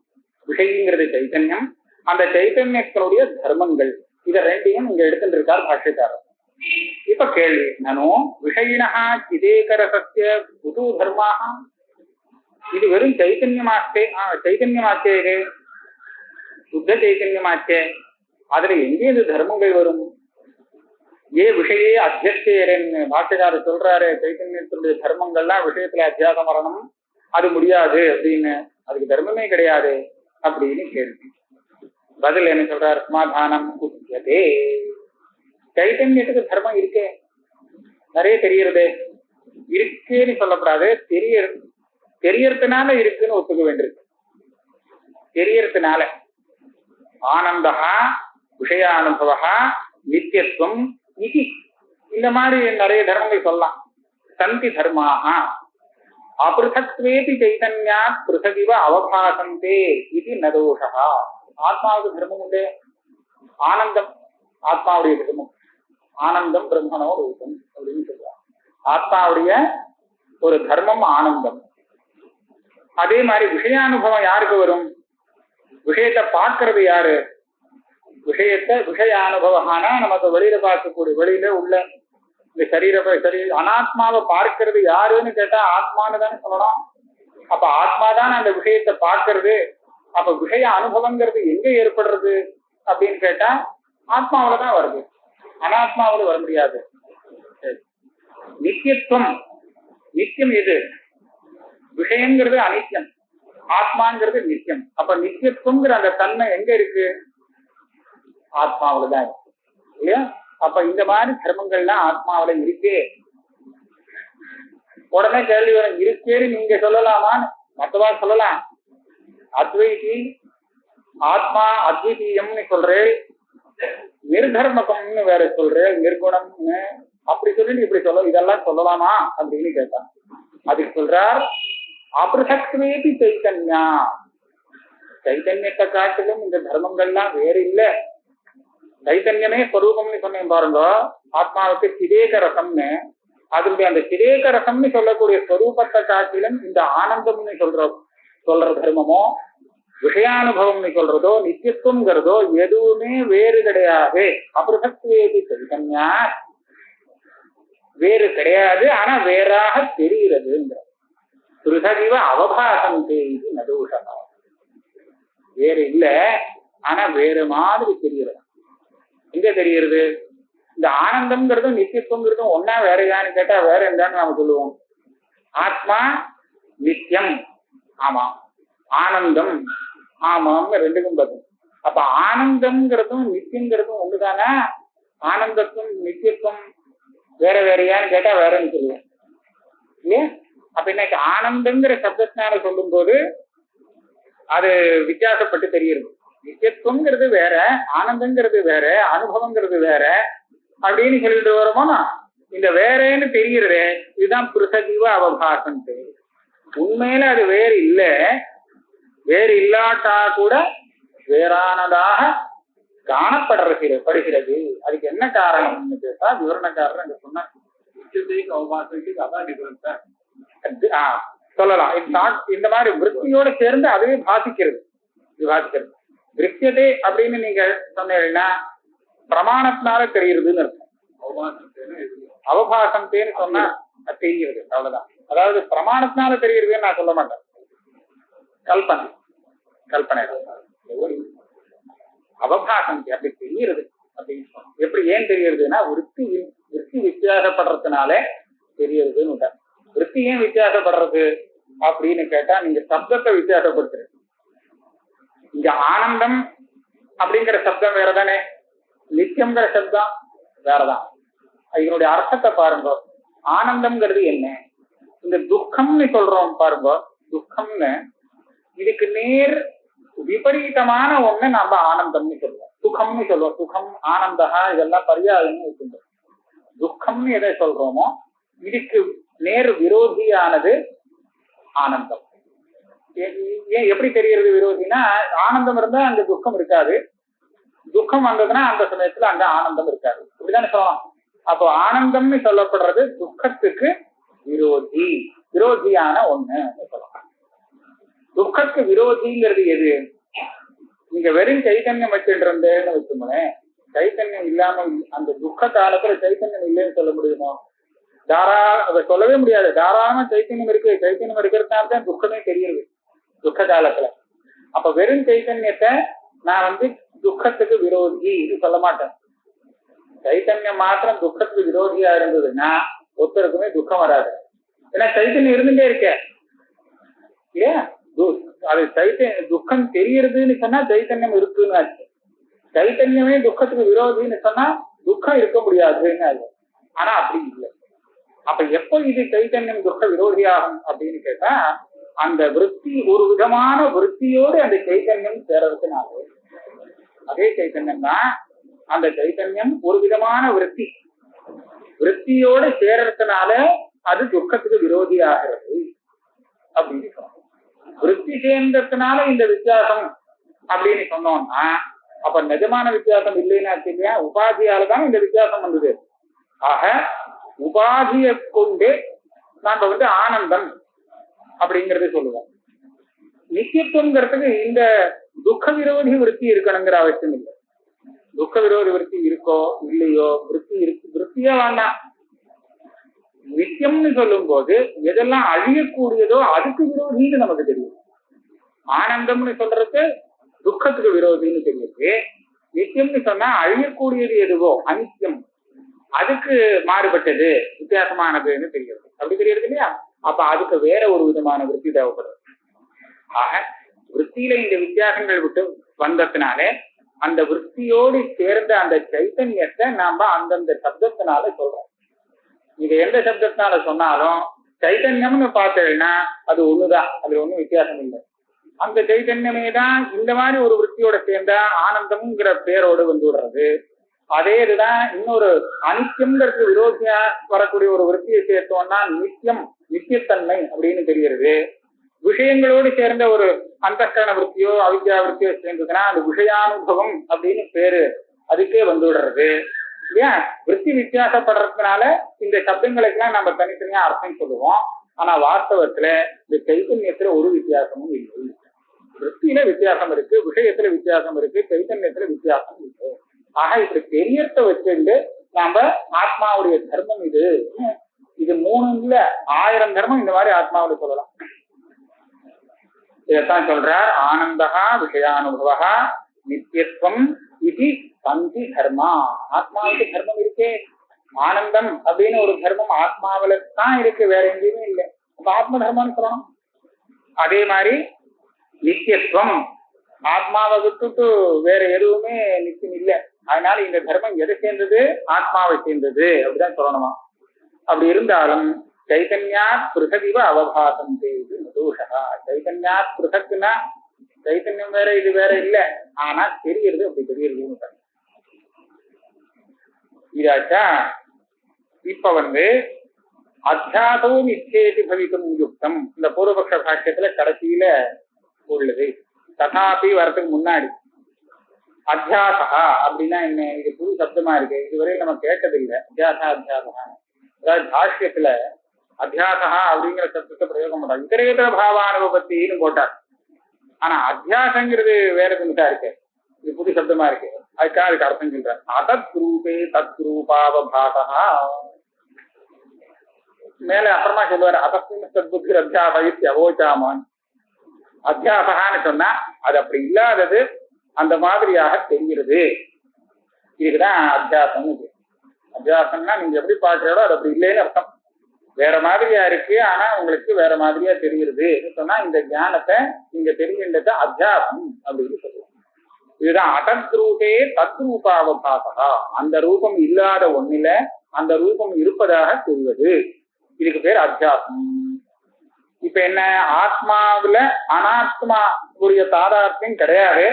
விஷயங்கிறது சைத்தன்யம், அந்த சைத்தன்யத்தினுடைய தர்மங்கள் இதை ரெண்டையும் இங்க எடுத்துட்டு இருக்கார் பாஷ்யக்காரர். இப்ப கேள்வி, நானும் விஷயினா சிதேகரசஸ்ய புது தர்மாக, இது வெறும் சைத்தன்யமாச்சே சுத்த சைத்தன்யமாச்சே, அதுல எங்கே இது தர்மங்கள் வரும்? விஷயே அத்தியஸ்தேரன்னு பாஷ்யக்காரர் சொல்றாரு. சைத்தன்யத்தினுடைய தர்மங்கள்லாம் விஷயத்துல அத்தியாசம் வரணும், அது முடியாது அப்படின்னு, அதுக்கு தர்மமே கிடையாது அப்படின்னு கேள்வி. பதில் என்ன சொல்றாரு? சமாதானம் உச்சதே. சைத்தன்யத்துக்கு தர்மம் இருக்கே, நிறைய தெரியறதே. இருக்குன்னு சொல்லக்கூடாது, தெரியறதுனால இருக்குன்னு ஒத்துக்க வேண்டியிருக்கு. தெரியறதுனால ஆனந்தா விஷயானுபவா நித்தியத்துவம் இது, இந்த மாதிரி நிறைய தர்மங்கள் சொல்லலாம். சந்தி தர்மாக அபிருதத்வேபி சைதன்யாத் பிருதகிவ அவபாசந்தே இது நதோஷா. ஆத்மாவுக்கு தர்மம் உண்டு, ஆனந்தம் ஆத்மாவுடைய தர்மம். ஆனந்தம் பிரம்மனோ ரூபம் அப்படின்னு சொல்றாங்க. ஆத்மாவுடைய ஒரு தர்மம் ஆனந்தம். அதே மாதிரி விஷயானுபவம் யாருக்கு வரும்? விஷயத்தை பார்க்கறது யாரு? விஷய அனுபவம்னா நமக்கு வெளியில பார்க்கக்கூடிய வெளியில உள்ள இந்த சரி அனாத்மாவை பார்க்கிறது யாருன்னு கேட்டா ஆத்மானு தானே சொல்லலாம். அப்ப ஆத்மாதான் அந்த விஷயத்தை பார்க்கறது. அப்ப விஷய அனுபவங்கிறது எங்க ஏற்படுறது அப்படின்னு கேட்டா ஆத்மாவிலதான் வருது, அனாத்மாவில வர முடியாது. நித்தியத்துவம், நித்தியம் எது? விஷயங்கிறது அனித்தியம், ஆத்மாங்கிறது நித்தியம். அப்ப நித்தியத்துவங்கிற அந்த தன்மை எங்க இருக்கு? ஆத்மாவிலதான் இருக்கு இல்லையா? அப்ப இந்த மாதிரி தர்மங்கள்லாம் ஆத்மாவில இருக்கே. உடனே கேள்வி வரும், இருக்கேன்னு நீங்க சொல்லலாமான்னு. மற்றவா சொல்லலாம், அத்வைதி ஆத்மா அத்விதீயம்னு சொல்றேன், நிர்தர்மகம்னு வேற சொல்றேன், நிர்குணம்னு அப்படி சொல்லிட்டு இப்படி சொல்ல இதெல்லாம் சொல்லலாமா அப்படின்னு கேட்டான். அதுக்கு சொல்றார், அபிருஷக்வேபி சைத்தன்யா, சைத்தன்யத்தை காட்டிலும் இந்த தர்மங்கள்லாம் வேறு இல்லை. சைத்தன்யமே ஸ்வரூபம்னு சொன்னேன் பாருங்க. ஆத்மாவுக்கு சிதேக ரசம்னு, அதனுடைய அந்த சிதேக ரசம்னு சொல்லக்கூடிய ஸ்வரூபத்தை காட்டிலும் இந்த ஆனந்தம்னு சொல்ற தர்மமோ, விஷயானுபவம்னு சொல்றதோ, நித்தியத்துவங்கிறதோ எதுவுமே வேறு கிடையாது. அபிருஷக்வேபி சைத்தன்யா, வேறு கிடையாது, ஆனா வேறாக தெரிகிறதுங்கிற பிருகதிவ அவபாசம் செய்து நதூஷமா. வேறு இல்ல, ஆனா வேறு மாதிரி தெரிகிறது. எங்க தெரிகிறது? இந்த ஆனந்தம்ங்கிறதும் நித்தியத்துவங்கிறதும் ஒன்னா வேறையான்னு கேட்டா வேற என்னன்னு நாம சொல்லுவோம். ஆத்மா நித்தியம், ஆமா. ஆனந்தம், ஆமாம். ரெண்டுக்கும் பதில். அப்ப ஆனந்தம்ங்கிறதும் நித்தியங்கிறதும் ஒண்ணுதானா? ஆனந்தத்துவம் நித்தியத்துவம் வேற வேறையான்னு கேட்டா வேறன்னு சொல்லுவோம் இல்லையா? அப்ப இன்னைக்கு ஆனந்தங்கிற சப்தத்தினால சொல்லும் போது அது வித்தியாசப்பட்டு தெரியுது. நித்தியத்துவங்கிறது வேற, ஆனந்தங்கிறது வேற, அனுபவங்கிறது வேற அப்படின்னு சொல்லிட்டு வருமோனா இந்த வேறேன்னு தெரிகிறது. இதுதான் புருஷஜீவ அவபாசம். உண்மையில அது வேறு இல்லை. வேறு இல்லாட்டா கூட வேறானதாக காணப்படுகிறது. அதுக்கு என்ன காரணம்னு கேட்டா விவரணக்காரர் அங்க சொன்ன அதான் டிஃபரன்ஸ் சொல்லலாம். இந்த மாதிரி விருத்தியோட சேர்ந்து அதுவே பாதிக்கிறது. விருத்தியதே அப்படின்னு நீங்க சொன்னீங்கன்னா பிரமாணத்தினால தெரியுதுன்னு இருக்கும். அவபாசம் தேன்னு சொன்னா தெரிகிறது, அவ்வளவுதான். அதாவது பிரமாணத்தினால தெரியுதுன்னு நான் சொல்ல மாட்டேன், கல்பனை அவபாசம் அப்படி தெரியுது அப்படின்னு சொன்னோம். எப்படி ஏன் தெரியுதுன்னா விருத்தி வித்தியாசப்படுறதுனால தெரியுதுன்னு. விருத்தி ஏன் வித்தியாசப்படுறது அப்படின்னு கேட்டா நீங்க சப்தத்தை வித்தியாசப்படுத்துறது. இங்க ஆனந்தம் அப்படிங்கிற சப்தம் வேறதானே, நித்தியம்ங்கிற சப்தம் வேறதான். இதனுடைய அர்த்தத்தை பாருங்க. ஆனந்தம்ங்கிறது என்ன? இந்த துக்கம்னு சொல்றோம் பாருங்க, துக்கம்னு இதுக்கு நேர் விபரீதமான ஒண்ணு நாம ஆனந்தம்னு சொல்லுவோம், சுகம்னு சொல்லுவோம். சுகம், ஆனந்தகா இதெல்லாம் பரியாயம்னு வச்சுருந்தோம். துக்கம்னு எதை சொல்றோமோ இதுக்கு நேர் விரோதியானது ஆனந்தம். ஏன் எப்படி தெரிகிறது விரோதினா? ஆனந்தம் இருந்தா அங்க துக்கம் இருக்காது, துக்கம் வந்ததுன்னா அந்த சமயத்துல அங்க ஆனந்தம் இருக்காது, இப்படிதானே சொல்லலாம். அப்போ ஆனந்தம்னு சொல்லப்படுறது துக்கத்துக்கு விரோதியான ஒண்ணுன்னு சொல்லலாம். துக்கத்துக்கு விரோதிங்கிறது எது? நீங்க வெறும் சைத்தன்யம் வச்சுட்டு இருந்தேன்னு வச்சுக்கோங்களேன், சைத்தன்யம் இல்லாம அந்த துக்க காலத்துல சைத்தன்யம் இல்லைன்னு சொல்ல முடியுமோ? அதை சொல்லவே முடியாது. தாராளமா சைத்தன்யம் இருக்கு. சைத்தன்யம் இருக்கிறதுனால தான் துக்கமே தெரியுது துக்க காலத்துல. அப்ப வெறும் சைத்தன்யத்தை நான் துக்கத்துக்கு விரோதி இது சொல்ல மாட்டேன். சைத்தன்யம் மாத்திரம் துக்கத்துக்கு விரோதியா இருந்ததுன்னா ஒருத்தருக்குமே துக்கம் வராது. ஏன்னா சைத்தன்யம் இருந்துட்டே இருக்க இல்லையா? அது துக்கம் தெரியுதுன்னு சொன்னா சைத்தன்யம் இருக்குன்னு ஆச்சு. சைத்தன்யமே துக்கத்துக்கு விரோதின்னு சொன்னா துக்கம் இருக்க முடியாதுன்னு ஆச்சு. ஆனா அப்படி இல்லை. அப்ப எப்ப இது சைத்தன்யம் துக்க விரோதியாகும் அப்படின்னு கேட்டா அந்த விருத்தி ஒரு விதமான விருத்தியோடு அந்த சைத்தன்யம் சேரறதுனால, அதே சைத்தன்யம் தான் அந்த சைத்தன்யம் ஒரு விதமான விருத்தியோடு சேரறதுனால அது துக்கத்துக்கு விரோதி ஆகிறது அப்படின்னு சொன்னோம். விருத்தி சேர்ந்ததுனால இந்த வித்தியாசம் அப்படின்னு சொன்னோம்னா அப்ப நிஜமான வித்தியாசம் இல்லைன்னா இல்லையா? உபாதியாலதான் இந்த வித்தியாசம் வந்தது. ஆக உபாதியை கொண்டு நாம ஆனந்தம் அப்படிங்கறது சொல்லுவோம். நித்தியத்துவங்கிறதுக்கு இந்த துக்க விரோதி விருத்தி இருக்கணுங்கிற அவசியம் இல்லை. துக்க விரோத விருத்தி இருக்கோ இல்லையோ, விருத்தி இருக்கு, விருத்தியே வேண்டாம். நித்தியம்னு சொல்லும் போது எதெல்லாம் அழியக்கூடியதோ அதுக்கு விரோதின்னு நமக்கு தெரியும். ஆனந்தம்னு சொல்றது துக்கத்துக்கு விரோதின்னு தெரியுது. நித்தியம்னு சொன்னா அழியக்கூடியது எதுவோ அனித்தியம் அதுக்கு மாறுபட்டது வித்தியாசமானதுன்னு தெரியுது. அப்படி தெரியுது இல்லையா? அப்ப அதுக்கு வேற ஒரு விதமான விருத்தி தேவைப்படுறது. ஆக விற்த்தியில இந்த வித்தியாசங்கள் விட்டு வந்ததுனாலே அந்த விற்த்தியோடு சேர்ந்த அந்த சைத்தன்யத்தை நாம அந்தந்த சப்தத்தினால சொல்றோம். இது எந்த சப்தத்தினால சொன்னாலும் சைத்தன்யம்னு பார்த்தேன்னா அது ஒண்ணுதான், அதுல ஒண்ணும் வித்தியாசம் இல்லை. அந்த சைத்தன்யமே தான் இந்த மாதிரி ஒரு விற்த்தியோட சேர்ந்த ஆனந்தம்ங்கிற பேரோடு வந்து விடுறது. அதே இதுதான் இன்னொரு அனித்தியம்ங்கிறது விரோதியா வரக்கூடிய ஒரு விற்த்தியை சேர்த்தோம்னா நித்தியம், நித்தியத்தன்மை அப்படின்னு தெரிகிறது. விஷயங்களோடு சேர்ந்த ஒரு அந்தஸ்கரண விற்த்தியோ அவித்யா விற்த்தியோ சேர்ந்ததுன்னா அது விஷயானுபவம் அப்படின்னு பேரு அதுக்கே வந்து விடுறது இல்லையா? விற்பி வித்தியாசப்படுறதுனால இந்த சப்தங்களுக்கெல்லாம் நம்ம தனித்தனியா அர்த்தம் சொல்லுவோம். ஆனா வாஸ்தவத்துல இந்த சைத்தன்யத்துல ஒரு வித்தியாசமும் இல்லை. விற்பியில வித்தியாசம் இருக்கு, விஷயத்துல வித்தியாசம் இருக்கு, சைத்தன்யத்துல வித்தியாசம் இருக்கு. ஆக இப்படி தெரியத்தை வச்சுட்டு நாம ஆத்மாவுடைய தர்மம் இது இது 3 இல்ல 1000 தர்மம் இந்த மாதிரி ஆத்மாவுடைய சொல்லலாம். இதைத்தான் சொல்றார். ஆனந்தகா விஷயானுபவா நித்தியத்துவம் இது பந்தி தர்மா. ஆத்மாவுக்கு தர்மம் இருக்கே, ஆனந்தம் அப்படின்னு ஒரு தர்மம் ஆத்மாவில தான் இருக்கு, வேற எங்கேயுமே இல்லை. அப்ப ஆத்ம தர்மம்னு சொல்லணும். அதே மாதிரி நித்தியத்துவம், ஆத்மாவை விட்டுட்டு வேற எதுவுமே நித்தியம் இல்லை. அதனால இந்த தர்மம் எதை சேர்ந்தது? ஆத்மாவை சேர்ந்தது அப்படிதான் சொல்லணுமா. அப்படி இருந்தாலும் சைத்தன்யாத் பிருகதிவ அவபாசம் செய்து தோஷா. சைத்தன்யாத் பிருகத்துனா சைத்தன்யம் வேற இது வேற இல்லை, ஆனா தெரியுது அப்படி தெரியுதுன்னு இதாச்சா. இப்ப அத்தியாசோ நிச்சயத்தி பவிக்கும் யுக்தம் இந்த பூர்வபக்ஷ பாஷ்யத்துல கடைசியில உள்ளது. ததாபி வரத்துக்கு முன்னாடி அத்தியாசா அப்படின்னா என்ன? இது புது சப்தமா இருக்கு, இதுவரை நம்ம கேட்டதில்லை. அத்தியாசா அத்தியாசா அதாவது பாஷ்யத்துல அத்தியாசா அப்படிங்கிற சப்தத்தை பிரயோகம் பண்றாங்க. இதரேதர பாவானுபத்தின்னு போட்டார். ஆனா அத்தியாசங்கிறது வேற எதுதான் இருக்கு, இது புது சப்தமா இருக்கு. அதுக்காக அதுக்கு அர்த்தம் சொல்றார். அதத் ரூபே தத் ரூபாவபாசா. மேல அப்புறமா சொல்லுவார் அதஸ்மின் சத்புத்தி அத்தியாசயித் அவோச்சாமான். அத்தியாசகான்னு சொன்னா அது அப்படி இல்லாதது அந்த மாதிரியாக தெரிகிறது. இதுக்குதான் அத்தியாசம். அத்தியாசம்னா நீங்க எப்படி பாக்குறதோ அது அப்படி இல்லைன்னு அர்த்தம். வேற மாதிரியா இருக்கு, ஆனா உங்களுக்கு வேற மாதிரியா தெரிகிறது சொன்னா இந்த ஞானத்தை நீங்க தெரிகின்றத அத்தியாசம் அப்படின்னு சொல்லுவோம். இதுதான் அதத் ரூபே தத் ரூபாவபாசா. அந்த ரூபம் இல்லாத ஒண்ணில அந்த ரூபம் இருப்பதாக தெரிவது, இதுக்கு பேர் அத்தியாசம். இப்ப என்ன? ஆத்மாவில அனாத்மா உரிய தாதார்த்தம் கிடையாது,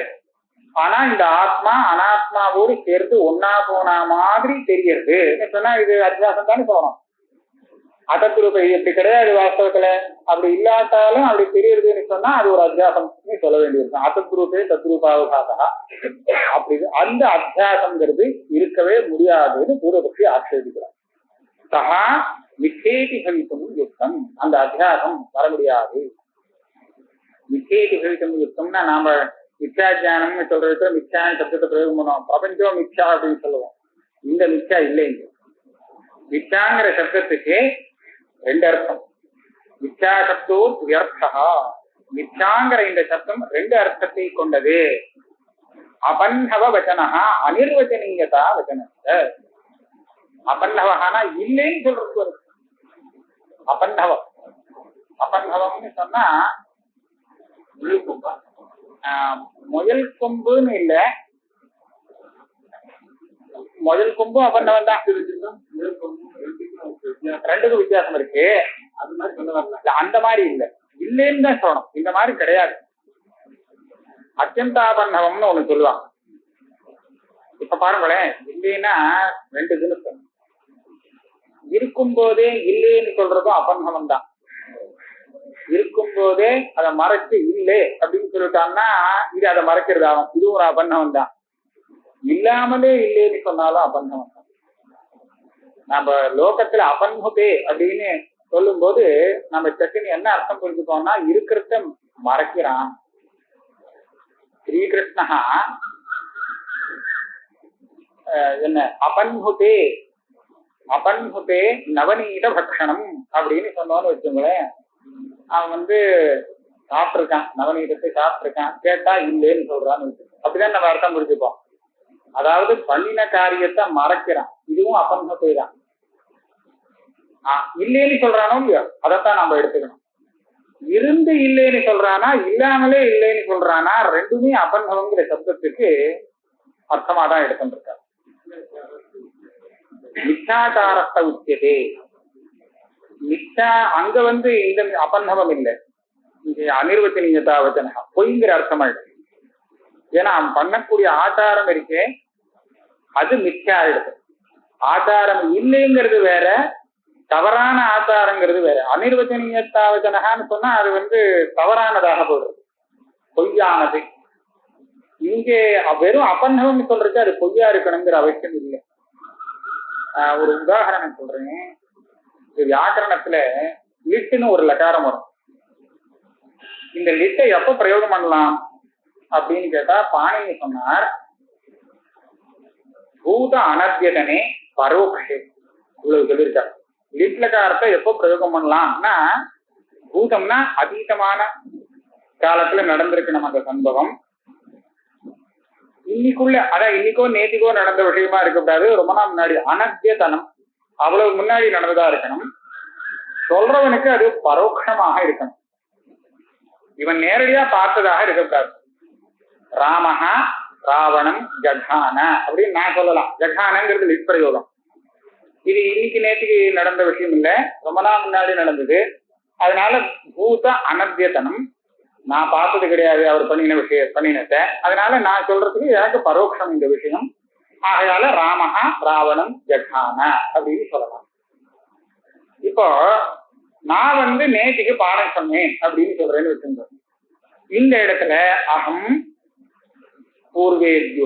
ஆனா இந்த ஆத்மா அனாத்மாவோடு சேர்த்து ஒன்னா போனா மாதிரி தெரிகிறது சொன்னா இது அத்தியாசம் தானே சொல்லணும். அதத்ரூபை இப்படி கிடையாது வாஸ்தவத்துல. அப்படி இல்லாட்டாலும் அப்படி தெரியுதுன்னு சொன்னா அது ஒரு அத்தியாசம் சொல்ல வேண்டியிருக்கும். அதத்ரூபே தத்ரூபாவபாசா அப்படி அந்த அத்தியாசம்ங்கிறது இருக்கவே முடியாதுன்னு பூர்வபக்ஷி ஆட்சேபிக்கிறார். சகா மிச்சேதி பவித்தும் யுக்தம், அந்த அத்தியாசம் வர முடியாது. மிச்சேதி பவித்தும் யுக்தம்னா நாம மிச்சா ஜானம்னு சொல்றதுக்கு மிச்சான்னு சப்தத்தை பிரயோகம் பண்ணுவோம். பிரபஞ்சம் மிச்சா அப்படின்னு சொல்லுவோம். இந்த மிச்சா இல்லைங்க. மிச்சாங்கிற சப்தத்துக்கு 2 அர்த்தம். மிச்சா சப்தோ வியர்த்தா. மிச்சாங்கிற இந்த சப்தம் 2 அர்த்தத்தை கொண்டது. அபன்னவ வச்சனஹா அனிர்வச்சனீயதா வச்சனத்தை. அபன்னவஹானா இல்லைன்னு சொல்றது வருது. அபன்னவம், அபன்னவம்னு சொன்னா முழுக்கும்பா முயல் கொம்புன்னு இல்ல, முதல் கொம்பும் அபன்னவம் தான். ரெண்டுக்கும் வித்தியாசம் இருக்கு. அது மாதிரி சொல்ல வரல, அந்த மாதிரி இல்ல, இல்லைன்னு தான் சொல்லணும். இந்த மாதிரி கிடையாது. அத்தியந்தாபன்னவம்னு ஒண்ணு சொல்லுவாங்க. இப்ப பாருங்களேன், இல்லைன்னா 2 தினசம் இருக்கும் போதே இல்லைன்னு சொல்றதும் அபன்னவம் தான். இருக்கும் போதே அதை மறைச்சு இல்லை அப்படின்னு சொல்லிட்டாங்கன்னா இது அதை மறைக்கிறது ஆகும். இது ஒரு அபன்னவம் தான். இல்லாமலே இல்லைன்னு சொன்னாலும் அபன்னவம் தான். நம்ம லோகத்துல அபன்முகே அப்படின்னு சொல்லும் போது நம்ம சட்டுன்னு என்ன அர்த்தம் புரிஞ்சுக்கோம்னா இருக்கிறத மறைக்கிறான். ஸ்ரீகிருஷ்ணா என்ன அபன்ஹுதே அபன்ஹுதே நவநீத பக்ஷணம் அப்படின்னு சொன்னோன்னு வச்சுங்களேன். அவன் சாப்பிட்டுருக்கான், நவநீதத்தை சாப்பிட்டுருக்கான், கேட்டா இல்லேன்னு சொல்றான்னு வச்சுக்கோங்க. அப்படிதான் நம்ம அர்த்தம் புரிஞ்சுப்போம். அதாவது பண்ணின காரியத்தை மறைக்கிறான், இதுவும் அபன்ஹுதே தான். இல்லேன்னு சொல்றானோ இல்லையோ அதைத்தான் நம்ம எடுத்துக்கணும். இருந்து இல்லைன்னு சொல்றானா இல்லாமலே இல்லைன்னு சொல்றானா, ரெண்டுமே அபன்ஹவங்கிற சப்தத்துக்கு அர்த்தமா தான் எடுத்துருக்காரு. மிச்சாச்சாரத்தை உச்சதே, மிச்சா அங்க இந்த அபன்ஹவம் இல்லை, இங்க அனிர்வச்சனீயதா வச்சனா பொய்ங்கிற அர்த்தமாயிடுது. ஏன்னா அவன் பண்ணக்கூடிய ஆச்சாரம் இருக்கே அது மிச்சா ஆயிடுது. ஆச்சாரம் இல்லைங்கிறது வேற, தவறான ஆச்சாரங்கிறது வேற. அனிர்வச்சனீயதா வச்சனகான்னு சொன்னா அது தவறானதாக போடுறது, பொய்யானது. இங்கே வெறும் அபன்ஹவம் சொல்றது அது பொய்யா இருக்கணுங்கிற அவசியம் இல்லை. ஒரு உதாரணம் சொல்றேன். வியாக்கரணத்துல லிட்டுன்னு ஒரு லகாரம் வரும். இந்த லிட்டை எப்ப பிரயோகம் பண்ணலாம் அப்படின்னு கேட்டா பாணினி சொன்னார், பூத அனத்தியதனே பரோக்ஷே. இவ்வளவு சொல்லியிருக்கார். லிட்லகாரத்தை எப்போ பிரயோகம் பண்ணலாம்னா, பூதம்னா அதீதமான காலத்துல நடந்திருக்கு நம்ம அந்த சம்பவம். இன்னைக்குள்ள அதான் இன்னைக்கோ நேத்திக்கோ நடந்த விஷயமா இருக்கக்கூடாது, ரொம்ப நாள் முன்னாடி. அனத்தியதனம் அவ்வளவு முன்னாடி நடந்ததா இருக்கணும். சொல்றவனுக்கு அது பரோட்சமாக இருக்கணும், இவன் நேரடியா பார்த்ததாக இருக்கக்கூடாது. ராமஹா ராவணம் ஜகான அப்படின்னு நான் சொல்லலாம். ஜகானங்கிறது லிட் பிரயோகம். இது இன்னைக்கு நேற்றுக்கு நடந்த விஷயம் இல்லை, ரொம்ப நாள் முன்னாடி நடந்தது. அதனால பூத அனத்தியத்தனம், நான் பார்த்தது கிடையாது அவர் பண்ணினத்தை. அதனால நான் சொல்றதுக்கு எனக்கு பரோட்சம் இந்த விஷயம். ஆகையால ராமஹா ராவணம் ஜகான அப்படின்னு சொல்லலாம். இப்போ நான் நேற்றுக்கு பாடம் சொன்னேன் அப்படின்னு சொல்றேன்னு வச்சிருந்தேன். இந்த இடத்துல அகம் பூர்வேத்யு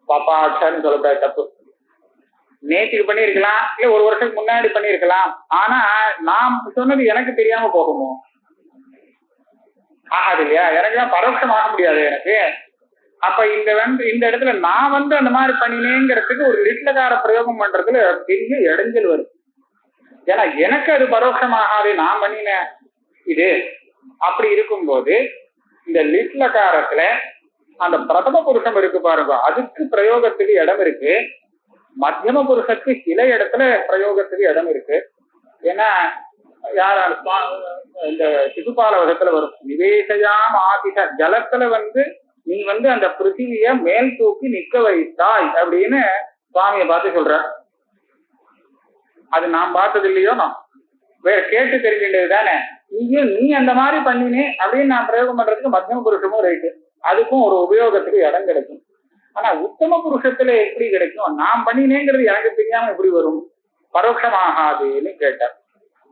பபாட்சன்னு சொல்லக்கூடாது, தப்பு. நேற்றுக்கு பண்ணிருக்கலாம், இல்ல ஒரு வருஷத்துக்கு முன்னாடி பண்ணிருக்கலாம். ஆனா நான் சொன்னது எனக்கு தெரியாம போகுமோ? ஆகாது இல்லையா? எனக்கு தான் பரோட்சமாக முடியாது எனக்கு. அப்ப இந்த இடத்துல நான் அந்த மாதிரி பண்ணினேங்கிறதுக்கு ஒரு லிட்லகார பிரயோகம் பண்றதுல பெரிய இடைஞ்சல் வரும். ஏன்னா எனக்கு அது பரோட்சமாகாது, நான் பண்ணினேன் இது. அப்படி இருக்கும்போது இந்த லிட்லகாரத்துல அந்த பிரதம புருஷம் இருக்கு பாருங்க, அதுக்கு பிரயோகத்துக்கு இடம் இருக்கு. மத்தியம புருஷத்துக்கு சில இடத்துல பிரயோகத்துக்கு இடம் இருக்கு. ஏன்னா யார் இந்த சிசுபால வகத்துல வரும், நிவேசையாம் ஆதிஷ ஜலத்துல நீ அந்த பிருத்திவிய மேல் தூக்கி நிக்க வைத்தாய் அப்படின்னு சுவாமியை பார்த்து சொல்ற. அது நான் பார்த்தது இல்லையோ, நான் வேற கேட்டு தெரிஞ்சுட்டது தானே. நீ அந்த மாதிரி பண்ணினே அப்படின்னு நான் பிரயோகம் பண்றதுக்கு மத்தியம புருஷமும் ரைட்டு, அதுக்கும் ஒரு உபயோகத்துக்கு இடம் கிடைக்கும். ஆனா உத்தம புருஷத்துல எப்படி கிடைக்கும்? நான் பண்ணினேங்கிறது எனக்கு தெரியாம எப்படி வரும்? பரோட்சமாகாதுன்னு கேட்டார்.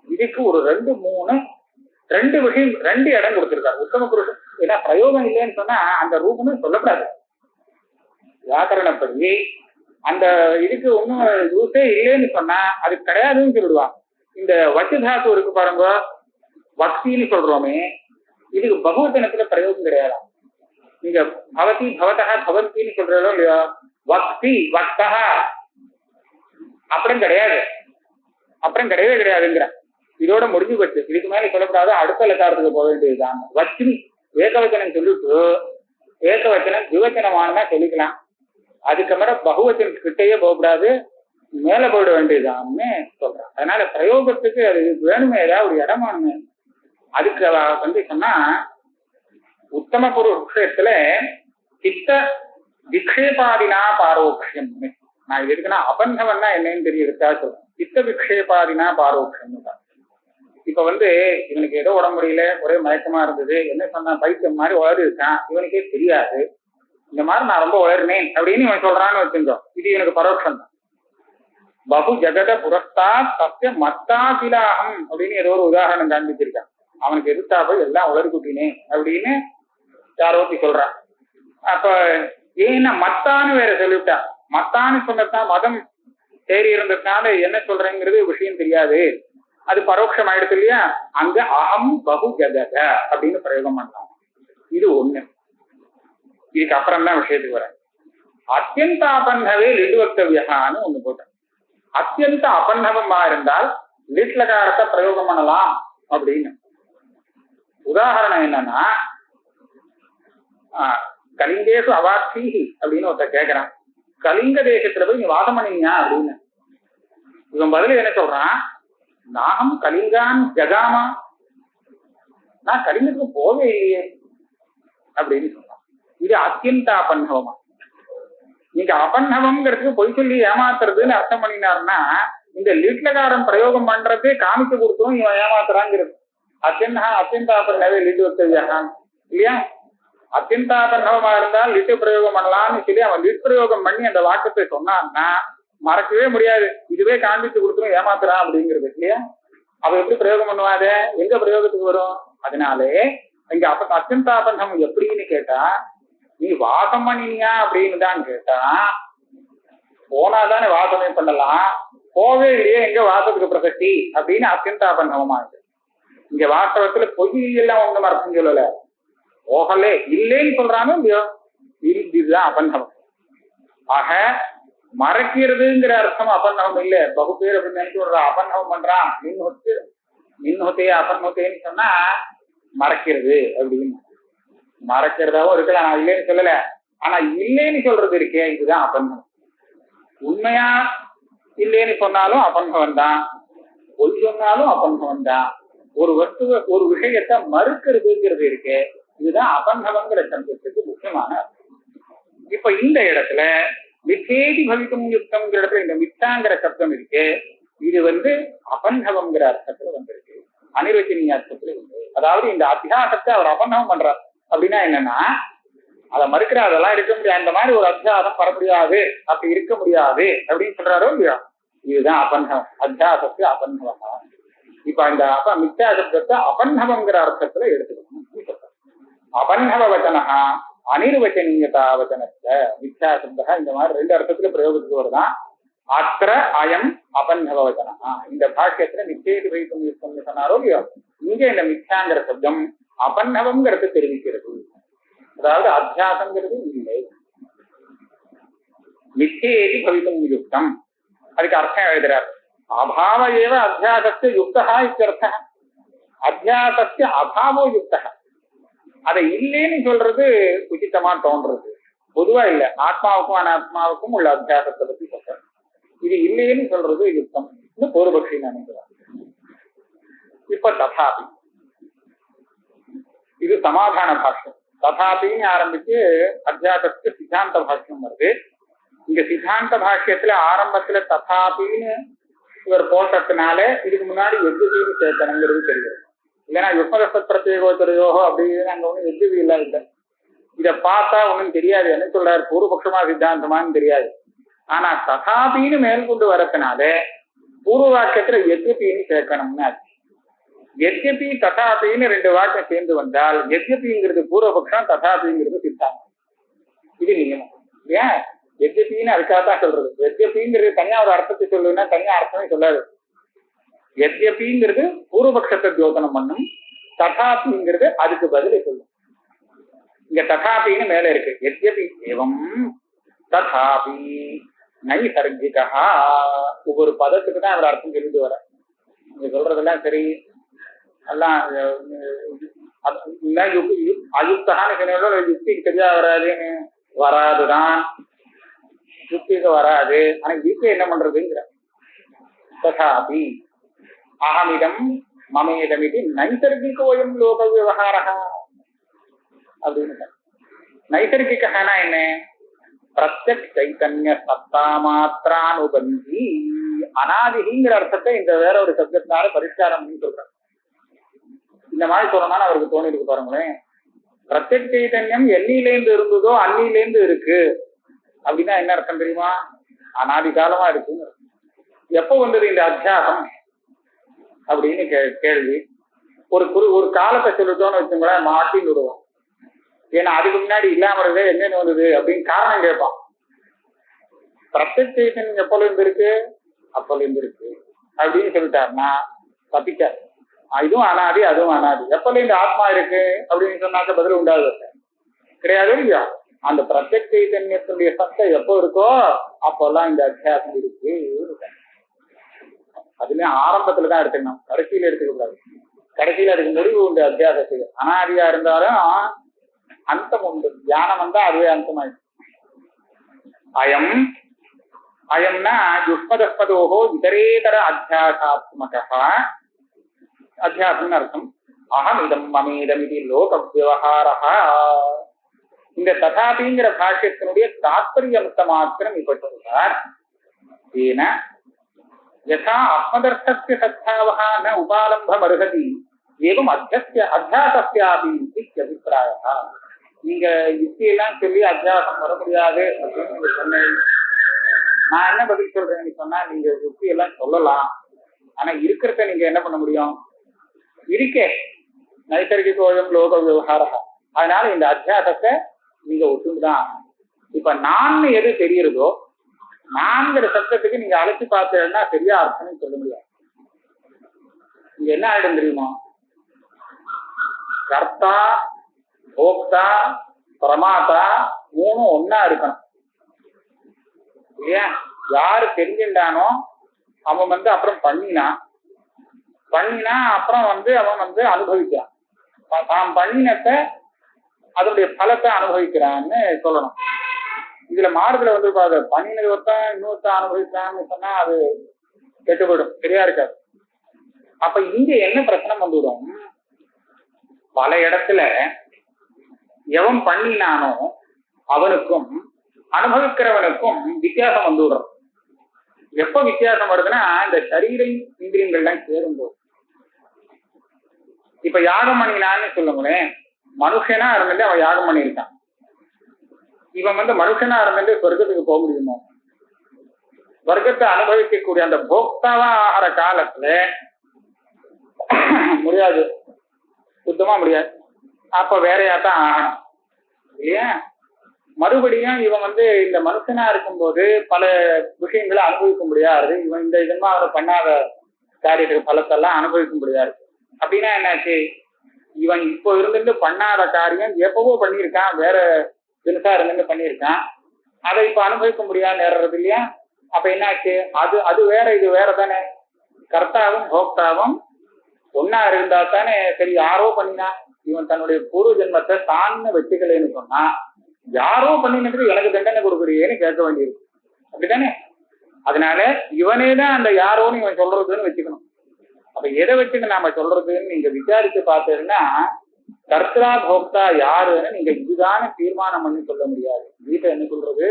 இதுக்கு ஒரு 2 விஷயம் 2 இடம் கொடுத்திருக்காரு உத்தம புருஷன். ஏன்னா பிரயோகம் இல்லைன்னு சொன்னா அந்த ரூபம்னு சொல்லக்கூடாது. வியாக்கரணப்படி அந்த இதுக்கு ஒன்னும் யூஸே இல்லைன்னு சொன்னா அது கிடையாதுன்னு சொல்லிடுவான். இந்த வச்சுதாத்து இருக்கு பாருங்க, வக்தின்னு சொல்றோமே, இதுக்கு பகுவச்சனத்துல பிரயோகம் கிடையாது. நீங்க பவதி பவதா பவந்தின்னு சொல்றதோ இல்லையோ, வக்தி வக்தா அப்புறம் கிடையாது, அப்புறம் கிடையவே கிடையாதுங்கிற. இதோட முடிஞ்சு போச்சு. இதுக்கு மேல சொல்லக்கூடாது, அடுத்த லக்காரத்துக்கு போக வேண்டியதுதான். வச்சினி ஏகவச்சனம் சொல்லிட்டு ஏகவச்சனம் திவச்சனமானதா சொல்லிக்கலாம். அதுக்கு மேல பகுவச்சனம் கிட்டையே போகக்கூடாது, மேல போயிட வேண்டியதான்னு சொல்றான். அதனால பிரயோகத்துக்கு அது வேணுமே, ஏதாவது ஒரு இடமானுமே. அதுக்கு சொன்னா உத்தம புருஷத்துல சித்த விக்ஷேபாதினா பாரோக்ஷம். நான் இது இருக்குன்னா அபந்தவன்னா என்னன்னு தெரியுதுக்கா சொல்றேன். சித்த விக்ஷேபாதினா பாரோக்ஷம் தான். இப்ப இவனுக்கு ஏதோ உடம்பு முடியல, ஒரே மயக்கமா இருந்தது, என்ன சொன்னா பைத்தியம் மாதிரி உளறி இருக்கான், இவனுக்கே தெரியாது. இந்த மாதிரி நான் ரொம்ப உளறினேன் அப்படின்னு இவன் சொல்றான்னு வச்சுருந்தோம். இது இவனுக்கு பரோட்சம் தான். பகு ஜகத புரஸ்தா சத்திய மத்தாகிலாகம் அப்படின்னு ஏதோ ஒரு உதாரணம் காண்பிச்சிருக்கான். அவனுக்கு எதிர்த்தா போய் எல்லாம் உளறி குட்டினேன் அப்படின்னு யாரோத்தி சொல்றான். அப்ப ஏன்னா மத்தான்னு வேற சொல்லிவிட்டான். மத்தான்னு சொன்னதான் மதம் தேறி இருந்ததுனால என்ன சொல்றேங்கிறது விஷயம் தெரியாது, அது பரோட்சம் ஆயிடுச்சு இல்லையா? அங்க அகம் பகு ஜகத அப்படின்னு பிரயோகம் பண்ணலாம். இது ஒண்ணு. இதுக்கு அப்புறம் தான் விஷயத்துக்கு வர. அத்தியந்த அபன்னவே லிட் வக்தவியான்னு ஒண்ணு போட்டேன். அத்தியந்த அபன்னவமா இருந்தால் லிட்லகாரத்தை பிரயோகம் பண்ணலாம் அப்படின்னு. உதாரணம் என்னன்னா, கலிங்கேசு அவாட்சீஹி அப்படின்னு ஒருத்தர் கேட்கிறான், கலிங்க தேசத்துல போய் நீ வாசம் பண்ணியா அப்படின்னு. இவன் பதில் என்ன சொல்றான், நாகம் கலிங்கான் ஜகாமா, நான் கலிங்கத்துக்கு போவே இல்லையே அப்படின்னு சொல்றான். இது அத்தியந்த அபன்னவமா. நீங்க அபன்னவம்ங்கிறதுக்கு பொய் சொல்லி ஏமாத்துறதுன்னு அர்த்தம் பண்ணினாருன்னா, இந்த லிட்லகாரம் பிரயோகம் பண்றது காமிச்சு கொடுத்தும் இவன் ஏமாத்துறாங்கிறது. அத்தியந்த அபன்னவே லிட் வக்தவியான் இல்லையா? அத்தியந்தாபன்னவமா இருந்தால் லிட்டு பிரயோகம் பண்ணலாம்னு சொல்லி அவன் லிட் பிரயோகம் பண்ணி அந்த வாக்கத்தை சொன்னான்னா மறக்கவே முடியாது. இதுவே காண்பிச்சு கொடுத்துரும் ஏமாத்துறான் அப்படிங்கிறது இல்லையா? அவ எப்படி பிரயோகம் பண்ணுவாத, எங்க பிரயோகத்துக்கு வரும்? அதனாலே இங்க அத்தியந்தாபன்னம் எப்படின்னு கேட்டா, நீ வாசம் பண்ணினியா அப்படின்னு தான் கேட்டா, போனாதானே வாசமே பண்ணலாம், போவே இல்லையே எங்க வாசத்துக்கு பிரசக்தி அப்படின்னு அத்தியந்தாபன்னவமா இருக்கு. இங்க வாஸ்தவத்துல பொய்யெல்லாம் ஒண்ணும் அர்த்தம் சொல்லல, போகலே இல்லைன்னு சொல்றானோ இல்லையோ, இதுதான் அபன்னவம். ஆக மறைக்கிறதுங்கிற அர்த்தம் அபன்னவம் இல்ல. பகு பேர் அப்படின்னு நினைச்சு ஒரு அபன்னவம் பண்றான், மின்ஹொத்தையே அபன்னொத்தைன்னு சொன்னா மறைக்கிறது அப்படின்னு. மறைக்கிறதாவும் இருக்கலாம், நான் இல்லைன்னு சொல்லல. ஆனா இல்லைன்னு சொல்றது இருக்கே, இதுதான் அபன்னவம். உண்மையா இல்லைன்னு சொன்னாலும் அபன்னவம் தான், பொய் சொன்னாலும் அபன்னவம் தான். ஒரு வஸ்துவ ஒரு விஷயத்தை மறுக்கிறதுங்கிறது இருக்கே, இதுதான் அபன்னவங்கிற சப்தத்துக்கு முக்கியமான அர்த்தம். இப்ப இந்த இடத்துல மிச்சேதி பவிக்கும் யுக்தம்ங்கிற இடத்துல இந்த மிச்சாங்கிற சப்தம் இருக்கு, இது அபன்னவங்கிற அர்த்தத்துல வந்திருக்கு, அனிர்வச்சனீய அர்த்தத்துல இருக்கு. அதாவது இந்த அத்தியாசத்தை அவர் அபன்னவம் பண்றார் அப்படின்னா என்னன்னா, அதை மறுக்கிற அதெல்லாம் இருக்க முடியாது, அந்த மாதிரி ஒரு அத்தியாசம் வர முடியாது, அப்படி இருக்க முடியாது அப்படின்னு சொல்றாரோ இல்லையா, இதுதான் அபன்னவம். அத்தியாசத்து அபன்னவம். இப்ப இந்த மிச்சா சப்தத்தை அபன்னவங்கிற அர்த்தத்துல எடுத்துக்கணும். அபன்னவ வச்சனஹா அனிர்வச்சனீயதா வச்சனத்துல மிச்சா சப்தா இந்த மாதிரி ரெண்டு அர்த்தத்துல பிரயோகத்துக்கு வருதான். அத்திர அயம் அபன்னவ வச்சனஹா, இந்த பாஷ்யத்துல நிச்சயத்து வைக்கும் யுக்தம்னு சொன்னாரோ இல்லையோ, இங்க இந்த மிச்சாங்கிற சப்தம் அபன்னவங்கிறது தெரிவிக்கிறது. அதாவது அத்தியாசங்கிறது இல்லை, நிச்சயேதி பவிக்கும் யுக்தம். அதுக்கு அர்த்தம் எழுதுறார், அபாவ ஏவ அத்தியாசஸ்ய யுக்தஹா இत्यர்த்தः. அத்தியாசஸ்ய அபாவோ யுக்தஹ. அதை இல்லைன்னு சொல்றது உச்சிதமா தோன்றது. பொதுவா இல்ல, ஆத்மாவுக்கும் அனாத்மாவுக்கும் உள்ள அத்தியாசத்தை பத்தி சொல்றேன். இது இல்லைன்னு சொல்றது யுக்தம் பூர்வபக்ஷி நினைக்கிறார். இப்ப ததாபி, இது சமாதான பாஷ்யம். ததாபின்னு ஆரம்பிச்சு அத்தியாசத்துக்கு சித்தாந்த பாஷ்யம் வருது. இங்க சித்தாந்த பாஷ்யத்துல ஆரம்பத்துல ததாபின்னு இவர் போட்டதுனால இதுக்கு முன்னாடி எஜ்ஜுவீன்னு சேர்க்கணுங்கிறது தெரியும். இல்லைன்னா யுக்மதஸ்த பிரத்யேகோத்தரையோகோ அப்படின்னு அங்க ஒன்றும் எஜ்ஜுவி எல்லாம் இல்லை. இதை பார்த்தா ஒன்றும் தெரியாது, என்ன சொல்றாரு பூர்வபக்ஷமா சித்தாந்தமான்னு தெரியாது. ஆனா ததாபின்னு மேல் கொண்டு வரதுனால பூர்வ வாக்கியத்துல எஜ்ஜபின்னு சேர்க்கணும்னு ஆச்சு. எஜ்ஜபி ததாபின்னு ரெண்டு வாக்கியம் சேர்ந்து வந்தால் எஜ்ஜபிங்கிறது பூர்வபக்ஷம், ததாபிங்கிறது சித்தாந்தம். இது நியமம். ஏன் எஜ்ஜபின்னு அதுக்காகத்தான் சொல்றது. எஜ்ஜபிங்கிறது தனியா ஒரு அர்த்தத்தை சொல்லுன்னா தனியா அர்த்தமே சொல்லாது. எஜ்ஜபிங்கிறது பூர்வபக்ஷத்தை தியோதனம் பண்ணும், ததாபிங்கிறது அதுக்கு பதிலை சொல்லும். இங்க ததாபின்னு மேல இருக்கு, எஜ்ஜபி ஏவம் ததாபி நைசர்கிகா. ஒவ்வொரு பதத்துக்கு தான் அவர் அர்த்தம் சொல்லிட்டு வர. நீங்க சொல்றதெல்லாம் சரி, எல்லாம் அயுக்தான்னு சொன்னாலும் யுக்திக்கு சரியா வராதுன்னு வராதுதான், யுக்திக்கு வராது. ஆனா யுக்தி என்ன பண்றதுங்கிற ததாபி அகமிடம் மமேதமிதி நைசர்கிகோயம் லோக விவகாரா அப்படின்னு. நைசர்கிகனா என்ன? பிரத்யக் சைத்தன்ய சத்தா மாத்திரானுபந்தி அனாதிங்கிற அர்த்தத்தை இந்த வேற ஒரு சப்தத்தினால பரிஷ்காரம் பண்ணி சொல்றாங்க. இந்த மாதிரி சொல்லணும்னு அவருக்கு தோணி இருக்கு பாருங்களேன். பிரத்யக் சைத்தன்யம் எண்ணிலேருந்து இருந்ததோ அன்னிலேருந்து இருக்கு அப்படின்னா என்ன அர்த்தம் தெரியுமா? அனாதி காலமா இருக்குன்னு. எப்போ வந்தது இந்த அத்தியாசம் அப்படின்னு கேள்வி. ஒரு காலத்தை சொல்லிட்டோம்னு வச்சுங்களேன், மாட்டின்னு விடுவோம். ஏன்னா அதுக்கு முன்னாடி இல்லாம இருந்தே என்னன்னு வந்தது அப்படின்னு காரணம் கேட்பான். பிரத்யக் சைத்தன்யம் எப்போல இருந்து இருக்கு, அப்போல இருந்து இருக்கு அப்படின்னு சொல்லிட்டாருன்னா தப்பிச்சாரு. இதுவும் அனாதி அதுவும் அனாதி. எப்போல இருந்து ஆத்மா இருக்கு அப்படின்னு சொன்னாக்க பதில் உண்டாது கிடையாது இல்லையா? அந்த பிரத்யக் சைதன்யத்தினுடைய சத்தம் எப்போ இருக்கோ அப்பெல்லாம் இந்த அத்தியாசம் இருக்கு. அதுலயும் ஆரம்பத்துலதான் எடுத்துக்கணும், கடைசியில எடுத்துக்க கூடாது. கடைசியில அதுக்கு முடிவு உண்டு அத்தியாசத்துக்கு. அனாதியா இருந்தாலும் அந்தம் உண்டு. தியானம் வந்தா அதுவே அந்தமாயிடும். அயம் அயம்னா யுஷ்மதஸ்மதோகோ இதரேதர அத்தியாசாத்மகா, அத்தியாசம்னு அர்த்தம். அகமிதம் மமேதம் இது லோக விவகாரா. இந்த ததாபிங்கிற பாஷ்யத்தினுடைய தாத்பரியமுத்த மாத்திரம் இப்ப சொல்றார். ஏன யதா ஆத்மதர்த்தஸ்ய சத்தாவஹ ந உபாலம்பம் அருகதி ஏவம் அத்தியாசஸ்யாபி இத்யபிப்ராயः. நீங்க யுக்தியெல்லாம் சொல்லி அத்தியாசம் வர முடியாது அப்படின்னு நீங்க சொன்னீங்க. நான் என்ன பதில் சொல்றேன்னு சொன்னா, நீங்க யுக்தியெல்லாம் சொல்லலாம், ஆனா இருக்கிறத நீங்க என்ன பண்ண முடியும்? இருக்கே நைசர்கிகோயம் லோக விவகாரம். அதனால இந்த அத்தியாசத்தை நீங்க ஒட்டுதான். இப்ப நான் எது தெரியுறதோ, நான்கிற சத்தத்துக்கு நீங்க அழைச்சி பார்த்தீங்கன்னா சரியா அர்த்தம்னு சொல்ல முடியாது. இங்க என்ன ஆயிடும் தெரியுமா? கர்த்தா போக்தா பிரமாதா மூணும் ஒன்னா இருக்கணும் இல்லையா? யாரு தெரிஞ்சுட்டானோ அவன் அப்புறம் பண்ணினா அப்புறம் அவன் அனுபவிக்கிறான். தான் பண்ணினத்த அதனுடைய பலத்தை அனுபவிக்கிறான்னு சொல்லணும். இதுல மாறுதல பாரு, பண்ணினது ஒருத்தான் இன்னொருத்தான் அனுபவிக்கிறான்னு சொன்னா அது கெட்டுப்படும், சரியா இருக்காது. அப்ப இங்க என்ன பிரச்சனை வந்துவிடும்? பல இடத்துல எவன் பண்ணினானோ அவனுக்கும் அனுபவிக்கிறவனுக்கும் வித்தியாசம் வந்துவிடும். எப்ப வித்தியாசம் வருதுன்னா, இந்த சரீர இந்திரியங்கள்லாம் சேரும்போது. இப்ப யாகம் பண்ணினான்னு சொல்லுங்களேன், மனுஷனா இருந்துட்டு அவன் யாகம் பண்ணியிருக்கான். இவன் மனுஷனா இருந்துட்டு சொர்க்கத்துக்கு போக முடியுமோ? சொர்க்கத்தை அனுபவிக்கக்கூடிய அந்த போக்தாவா ஆகிற காலத்துல முடியாது, சுத்தமா முடியாது. அப்ப வேறையாத்தான் ஆகணும் இல்லையா? மறுபடியும் இவன் இந்த மனுஷனா இருக்கும்போது பல விஷயங்களை அனுபவிக்க முடியாது. இவன் இந்த இதமா அவர் பண்ணாத காரியத்துக்கு பலத்தெல்லாம் அனுபவிக்க முடியாது. அப்படின்னா என்னாச்சு? இவன் இப்போ இருந்துட்டு பண்ணாத காரியம் எப்பவோ பண்ணியிருக்கான், வேற தினசா இருந்துட்டு பண்ணியிருக்கான், அதை இப்ப அனுபவிக்க முடியாது நேர்றது இல்லையா? அப்ப என்னாச்சு? அது வேற, இது வேற தானே. கர்த்தாவும் போக்தாவும் ஒன்னா இருந்தா தானே சரி. யாரோ பண்ணினா, இவன் தன்னுடைய பூர்வ ஜென்மத்தை தான்னு வச்சுக்கலன்னு சொன்னா, யாரோ பண்ணினதுக்கு எனக்கு தண்டனை கொடுக்குறியேன்னு கேட்க வேண்டியிருக்கு, அப்படித்தானே? அதனால இவனேதான் அந்த யாரோன்னு இவன் சொல்றதுன்னு வச்சுக்கணும். அப்ப எதை வச்சுட்டு நாம சொல்றதுன்னு நீங்க விசாரிச்சு பார்த்தீங்கன்னா, கர்த்தா போக்தா யாருன்னு நீங்க இதுதான தீர்மானம் பண்ணி சொல்ல முடியாது. கீதை என்ன சொல்றது?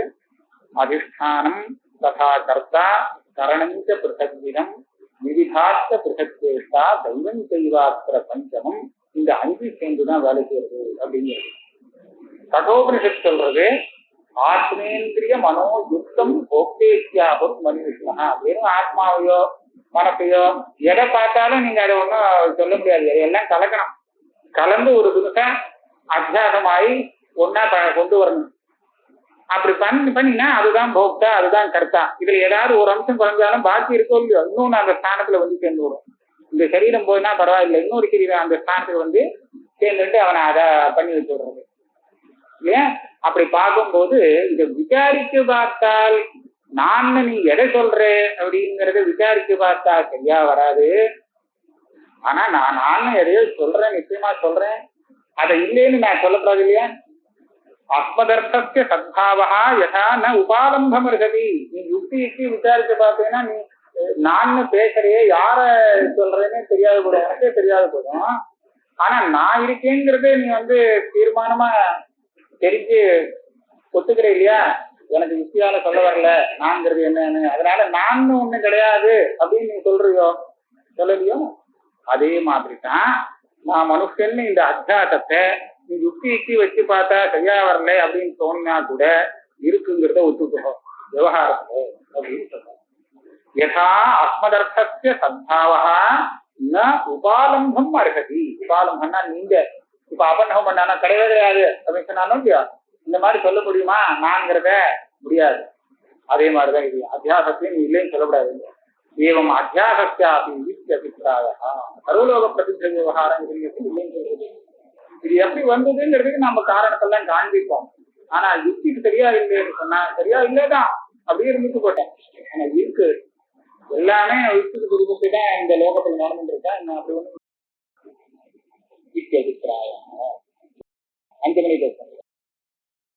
அதிஷ்டானம் ததா கர்த்தா கரணஞ்ச பிருத்தக்விதம் விவிதாத்த பிருத்தேஷ்டா தெய்வம் செய்வாத்திர பஞ்சமம். இந்த 5 சேர்ந்துதான் வேலை செய்யறது அப்படிங்கிறது. கட்டோபனிஷத் சொல்றது ஆத்மேந்திரிய மனோ யுக்தம் போக்தேத்யாகும் மனுஷனா. வெறும் ஆத்மாவையோ மனசையோ எதை பார்த்தாலும் நீங்க அதை ஒன்றும் சொல்ல முடியாது. எல்லாம் கலக்கணும். கலந்து ஒரு புதுசா அத்தியாசமாயி ஒன்னா கொண்டு வரணும். அப்படி பண்ணினா அதுதான் போக்தா, அதுதான் கர்த்தா. இதுல ஏதாவது ஒரு அம்சம் குறைஞ்சாலும் பாக்கி இருக்கோ இல்லையோ, இன்னொன்னு அந்த ஸ்தானத்துல சேர்ந்து வரும். இந்த சரீரம் போயினா பரவாயில்லை, இன்னொரு சரீரம் அந்த ஸ்தானத்துக்கு சேர்ந்துட்டு அவனை அதை பண்ணி வச்சு விடுறது இல்லையா? அப்படி பார்க்கும்போது இதை விசாரிச்சு பார்த்தால், நான் நீ எதை சொல்ற அப்படிங்கறத விசாரிச்சு பார்த்தா சரியா வராது. ஆனா நானும் எதையோ சொல்றேன், நிச்சயமா சொல்றேன், அதை இல்லைன்னு நான் சொல்லக்கூடாது இல்லையா? ஆத்மதர்த்தஸ்ய சத்பாவா யதா ந உபாலம்பம் இருக்கதி. நீ யுக்தி விசாரிச்சு பார்த்தேன்னா, நீ நான் பேசுறையே யார சொல்றேன்னு தெரியாது போதும், எனக்கே தெரியாது போதும். ஆனா நான் இருக்கேங்கிறது நீ தீர்மானமா தெரிஞ்சு ஒத்துக்கிற இல்லையா? எனக்கு யுக்தியால சொல்ல வரல நான்கிறது என்னன்னு, அதனால நான் ஒண்ணும் கிடையாது அப்படின்னு நீ சொல்றியோ சொல்லலையோ? அதே மாதிரி தான் நான் மனுஷன்னு இந்த அத்தியாசத்தை நீ யுக்தி வச்சு பார்த்தா சரியா வரல அப்படின்னு தோணினா கூட இருக்குங்கிறத ஒத்துக்கோ விவகாரத்தை அப்படின்னு சொல்ற. யதா அஸ்மதர்த்தஸ்ய சத்பாவா ந உபாலம்பம் அர்ஹதி. உபாலம்பம்னா நீங்க இப்ப அபநகம் பண்ணானா கிடையவே கிடையாது அப்படின்னு சொன்னாலும் இல்லையா, இந்த மாதிரி சொல்ல முடியுமா நான்கிறத? முடியாது. அதே மாதிரிதான் இது அத்தியாசத்தையும் நீ இல்லைன்னு சொல்லக்கூடாது. ஏவம் அத்தியாசத்தியாபி அபிப்பிராய சர்வலோக பிரசித்த விவகாரம் இல்லைன்னு சொல்றது. இது எப்படி வந்ததுங்கிறதுக்கு நம்ம காரணத்தெல்லாம் காண்பிப்போம். ஆனா யுக்திக்கு சரியா இல்லைன்னு சொன்னா சரியா இல்லைதான் அப்படியே இருந்துட்டு போட்டேன். ஆனா இருக்கு எல்லாமே யுக்திக்கு புதுப்பிச்சு தான் இந்த லோகத்தில் நடந்துட்டு இருக்கா. என்ன அப்படி ஒண்ணு 5 மணி